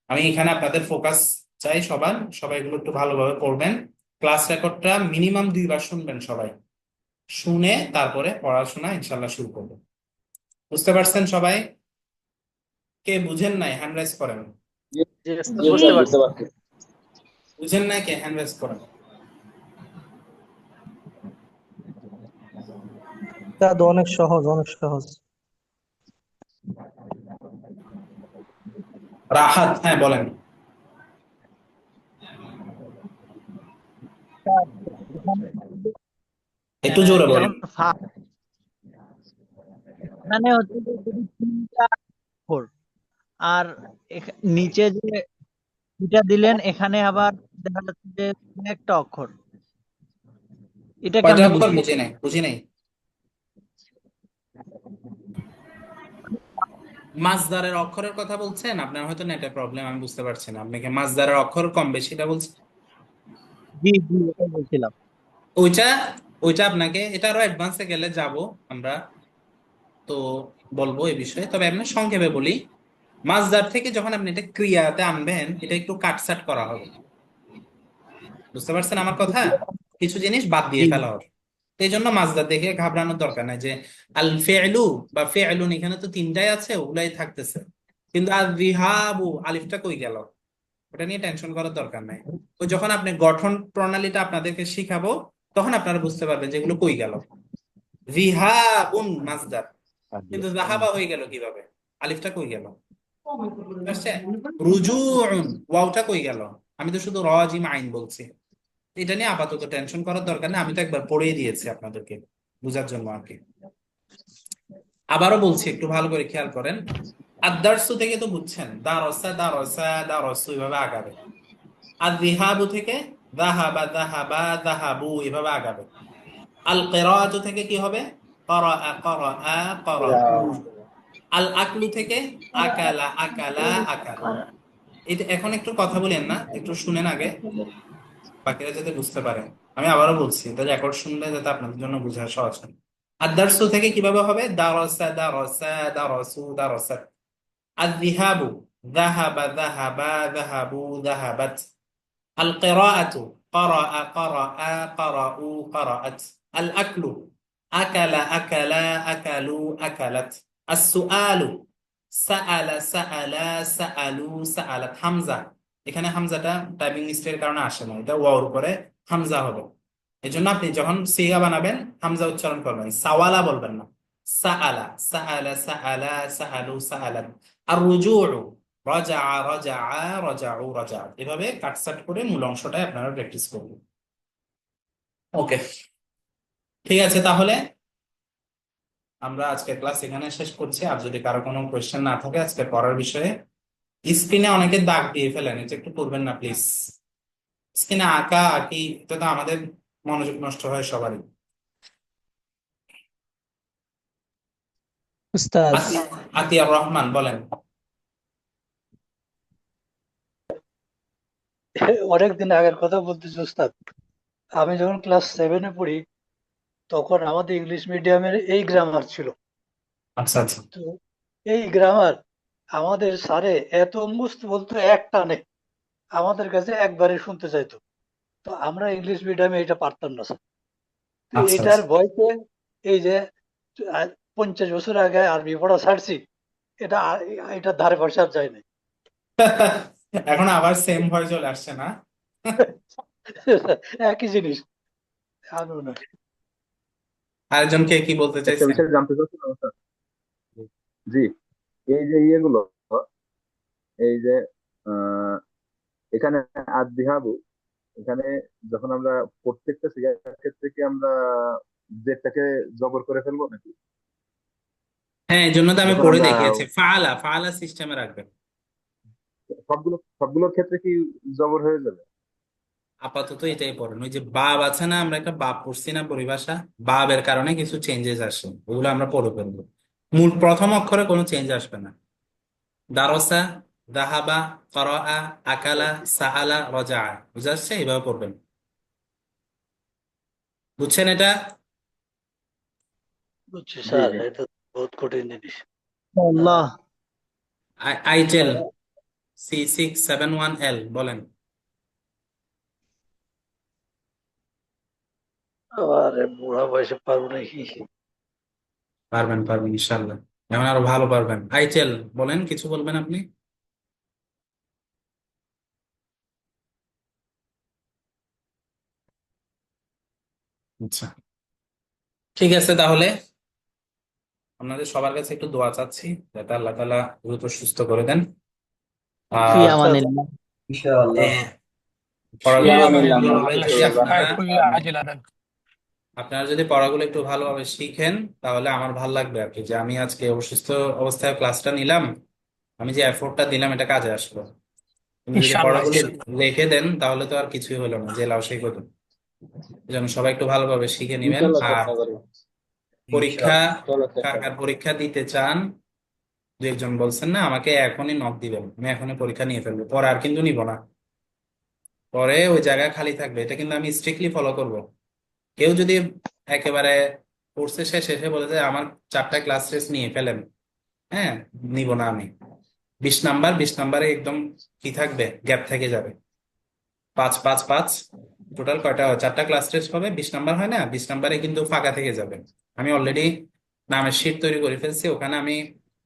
আমি এখানে আপনাদের ফোকাস চাই সবার, সবাই এগুলো একটু ভালোভাবে পড়বেন। ক্লাস রেকর্ডটা মিনিমাম 2 বার শুনবেন সবাই, শুনে তারপরে পড়াশোনা ইনশাল্লাহ শুরু করবেন। বুঝতে পারছেন সবাই? কে বুঝেন নাই হ্যান্ড রাইজ করেন। জি ওস্তাদ, জি বুঝতে ওস্তাদ, পারছি। বুঝতে পারছি। বুঝেন নাই কে হ্যান্ড রাইজ করেন। উস্তাদ অনেক সহজ, অনেক সহজ। রাহাত, হ্যাঁ বলেন। একটু জোরে বলেন। যেমন এখানে হচ্ছে যে যদি 3টা অক্ষর, আর নিচে যে দুইটা দিলেন, এখানে আবার দেখা যাচ্ছে যে একটা অক্ষর, এটা কয়টা কেমনে অক্ষর বুঝবো? বুঝি নাই, বুঝি নাই। মাসদারের অক্ষরের কথা বলছেন? আপনার হয়তো নেটের প্রবলেম, আমি বুঝতে পারছি না। আপনাকে মাসদারের অক্ষর কম বেশিটা বলছেন? জি জি, ওটাই বলছিলাম। ওইটা ওইটা আপনাকে, এটা আরো অ্যাডভান্সে গেলে যাব আমরা, তো বলবো এই বিষয়ে, তবে এমনি সংক্ষেপে বলি। মাসদার থেকে যখন আপনি এটা ক্রিয়াতে আনবেন, এটা একটু কাটছাট করা হবে। বুঝতে পারছেন আমার কথা? কিছু জিনিস বাদ দিয়ে জি ফেলা হবে। তো এই জন্য মাসদার দেখে ঘাবড়ানোর দরকার নাই যে আল ফেলু বা ফেলুন, এখানে তো 3টাই আছে, ওগুলাই থাকতেছে, কিন্তু আর রিহাবু আলিফটা কই গেল, ওটা নিয়ে টেনশন করার দরকার নাই। ওই যখন আপনি গঠন প্রণালীটা আপনাদেরকে শিখাবো, তখন আপনারা বুঝতে পারবেন যে এগুলো কই গেল। রিহাবুন মাসদার, কিন্তু জাহাবা হয়ে গেল কিভাবে, আলিফটা কই গেল, বুঝতে পারছেন? রুজুউন, ওয়াওটা কই গেল, আমি তো শুধু রাজিম আইন বলছি। এটা নিয়ে আপাতত টেনশন করার দরকার নেই, আমি তো একবার পড়িয়ে দিয়েছি আপনাদেরকে বুঝার জন্য আর কি। আবারও বলছি, একটু ভালো করে খেয়াল করেন। আদারসু থেকে তো বুঝছেন, দারসা দারসা দারসু এভাবে আগাবে। আর রিহাবু থেকে দাহাবা দাহাবা দাহাবু এভাবে আগাবে। আল কিরাআতু থেকে কি হবে? ক্বরাআ ক্বরাআ ক্বরাউ। আল আকলু থেকে আকালা আকালা আকালু। এটা এখন একটু কথা বলেন না, একটু শুনেন আগে, বাকিরা যাতে বুঝতে পারে। আমি আবারও বলছি, এটা রেকর্ড শুনলে যাতে আপনাদের জন্য বোঝা সহজ হয়। আদারসু থেকে কিভাবে হবে? দারসা দারসা দারসু দারসাত। আযিহাবু যাহাবা যাহাবা যাহাবু যাহাবাত। আল কিরাআতু ক্বরাআ ক্বরাআ ক্বরাউ ক্বরাআত। আল আকলু আকালা আকালা আকালু আকালাত। আস-সুআলু সাআলা সাআলা সাআলু সাআলাত। হামজা, এখানে হামজাটা টাইপিং মিস্টেকের কারণে আসে না, এটা ওয়াওর উপরে হামজা হবে। এজন্য আপনি যখন সিগা বানাবেন হামজা উচ্চারণ করবেন, সাওয়ালা বলবেন না। সাআলা সাআলা সাআলা সাআলু সাআলাত। আর রুজুউ রাজা রাজা রাজাউ রাজা, এভাবে কাটছাট করে মূল অংশটাই আপনারা প্র্যাকটিস করবেন। ওকে, ঠিক আছে তাহলে আমরা আজকের ক্লাস এখানে শেষ করছি। আর যদি কারো কোনো কোয়েশ্চেন না থাকে আজকে পড়ার বিষয়ে, স্ক্রিনে অনেকে দাগ দিয়ে ফেলেন, এটা একটু করবেন না প্লিজ। স্ক্রিনে আঁকা আঁকি, এটা তো আমাদের মনোযোগ নষ্ট হয় সবারই। উস্তাদ আতিয়ার রহমান বলেন। অনেকদিন আগের কথা বলতেছি উস্তাদ। আমি যখন ক্লাস 7-এ পড়ি তখন আমাদের ইংলিশ মিডিয়ামের এই গ্রামার ছিল। আচ্ছা আচ্ছা। তো এই গ্রামার আমাদের স্যারে এত মুখস্থ বলতো এক টানে, আমাদের কাছে একবারে শুনতে চাইতো। তো আমরা ইংলিশ মিডিয়ামে এটা পারতাম না স্যার। তো আচ্ছা এটার ভয়তে এই যে 50 বছর আগে আরবি পড়া ছাড়ছি, এটা এটার ধারে পাশে আর যায় নাই। এখন আবার সেম ভয় চলে আসছে না? একই জিনিস। আদৌ না। আরেকজনকে কি বলতে একটা চাইছেন? বিষয় জানতে চাচ্ছিলাম স্যার। জি, এই যে ইয়েগুলো, এই যে আহ, এখানে আদিহাবু, এখানে যখন আমরা প্রত্যেকটা সিগারেটের ক্ষেত্রে কি আমরা জেডটাকে জবর করে ফেলবো নাকি? হ্যাঁ, এই জন্য তো আমি যখন পড়ে আমরা দেখিয়েছি, ফাআলা ফাআলা সিস্টেমে রাখবেন। সবগুলোর ক্ষেত্রে কি জবর হয়ে যাবে? আপাতত এটাই পড়েন। ওই যে বাব আছে না, আমরা একটা বাব পড়ছি না পরিভাষা, বাবের কারণে কিছু চেঞ্জেস আসে, ওগুলো আমরা পড়ে ফেলবো। মূল প্রথম অক্ষরে কোনো চেঞ্জ আসবে না। দারসা, দাহাবা, করাআ, আকালা, সাআলা, রাজা, বুঝা যাচ্ছে? এইভাবে পড়বেন। বুঝছেন এটা? বুঝছি জি স্যার, জি। এটা বহুত কঠিন জিনিস। আল্লাহ। আইটেল C671L বলেন। আরে বুড়া বয়সে পারবো নাকি? পারবেন পারবেন ইনশাল্লাহ, এখন আরো ভালো পারবেন। আইটেল বলেন, কিছু বলবেন আপনি? আচ্ছা, ঠিক আছে তাহলে আপনাদের সবার কাছে একটু দোয়া চাচ্ছি, যাতে আল্লাহ তাআলা দ্রুত সুস্থ করে দেন। ফি আর আমানিল্লাহ। পড়াগুলো আমিন ভালোভাবে যদি আপনারা আজিলাদান। আপনারা যদি পড়াগুলো একটু ভালোভাবে শিখেন, তাহলে আমার ভালো লাগবে আর কি, যে আমি আজকে অসুস্থ অবস্থায় ক্লাসটা নিলাম, আমি যে এফোর্টটা দিলাম এটা কাজে আসলো। কিন্তু যদি ইনশাআল্লাহ পড়াগুলো ইনশাআল্লাহ। লিখে দেন তাহলে তো আর কিছুই হলো না, যে লাউ সেই কত। এই জন্য সবাই একটু ভালোভাবে শিখে নিবেন। ইনশাল্লাহ আর চেষ্টা করবো। পরীক্ষা, চলো চেষ্টা কাকার করবো। পরীক্ষা দিতে চান, দু একজন বলছেন না আমাকে এখনই নক দিবেন, আমি এখনই পরীক্ষা নিয়ে ফেলবো, পরে আর কিন্তু নিব না, পরে ওই জায়গা খালি থাকবে। এটা কিন্তু আমি স্ট্রিক্টলি ফলো করব। কেউ যদি একেবারে কোর্সের শেষে এসে বলে যে আমার 4টা ক্লাস টেস্ট নিয়ে ফেলেন, হ্যাঁ, নিব না আমি। 20 নাম্বার, 20 নাম্বারে একদম কি থাকবে, গ্যাপ থেকে যাবে। 5 5 5, টোটাল কয়টা হয়? 4টা ক্লাস টেস্ট হবে, 20 নাম্বার হয় না? 20 নাম্বারে কিন্তু ফাঁকা থেকে যাবে। আমি অলরেডি নামের শিট তৈরি করে ফেলছি, ওখানে আমি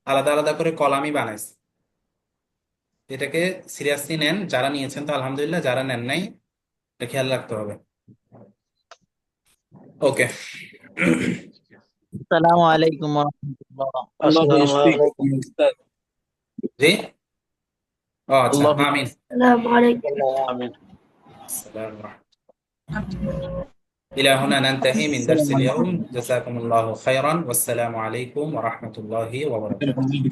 আলাদা আলাদা করে কলামই বানাইছি। এটাকে সিরিয়াসলি নেন, যারা নিয়েছেন তো আলহামদুলিল্লাহ, যারা নেন নাই এটা খেয়াল রাখতে হবে। ওকে। আসসালামু আলাইকুম ওয়া রাহমাতুল্লাহ। আল্লাহ আসসালামু হাফেজ আলাইকুম। উস্তাদ। জি, ও আচ্ছা, আল্লাহ আমিন। আমিন। السلام إلى هنا ننتهي من درس আসসালামু আলাইকুম। اليوم. جزاكم الله خيرا، والسلام عليكم ورحمة الله وبركاته. হাফেজ।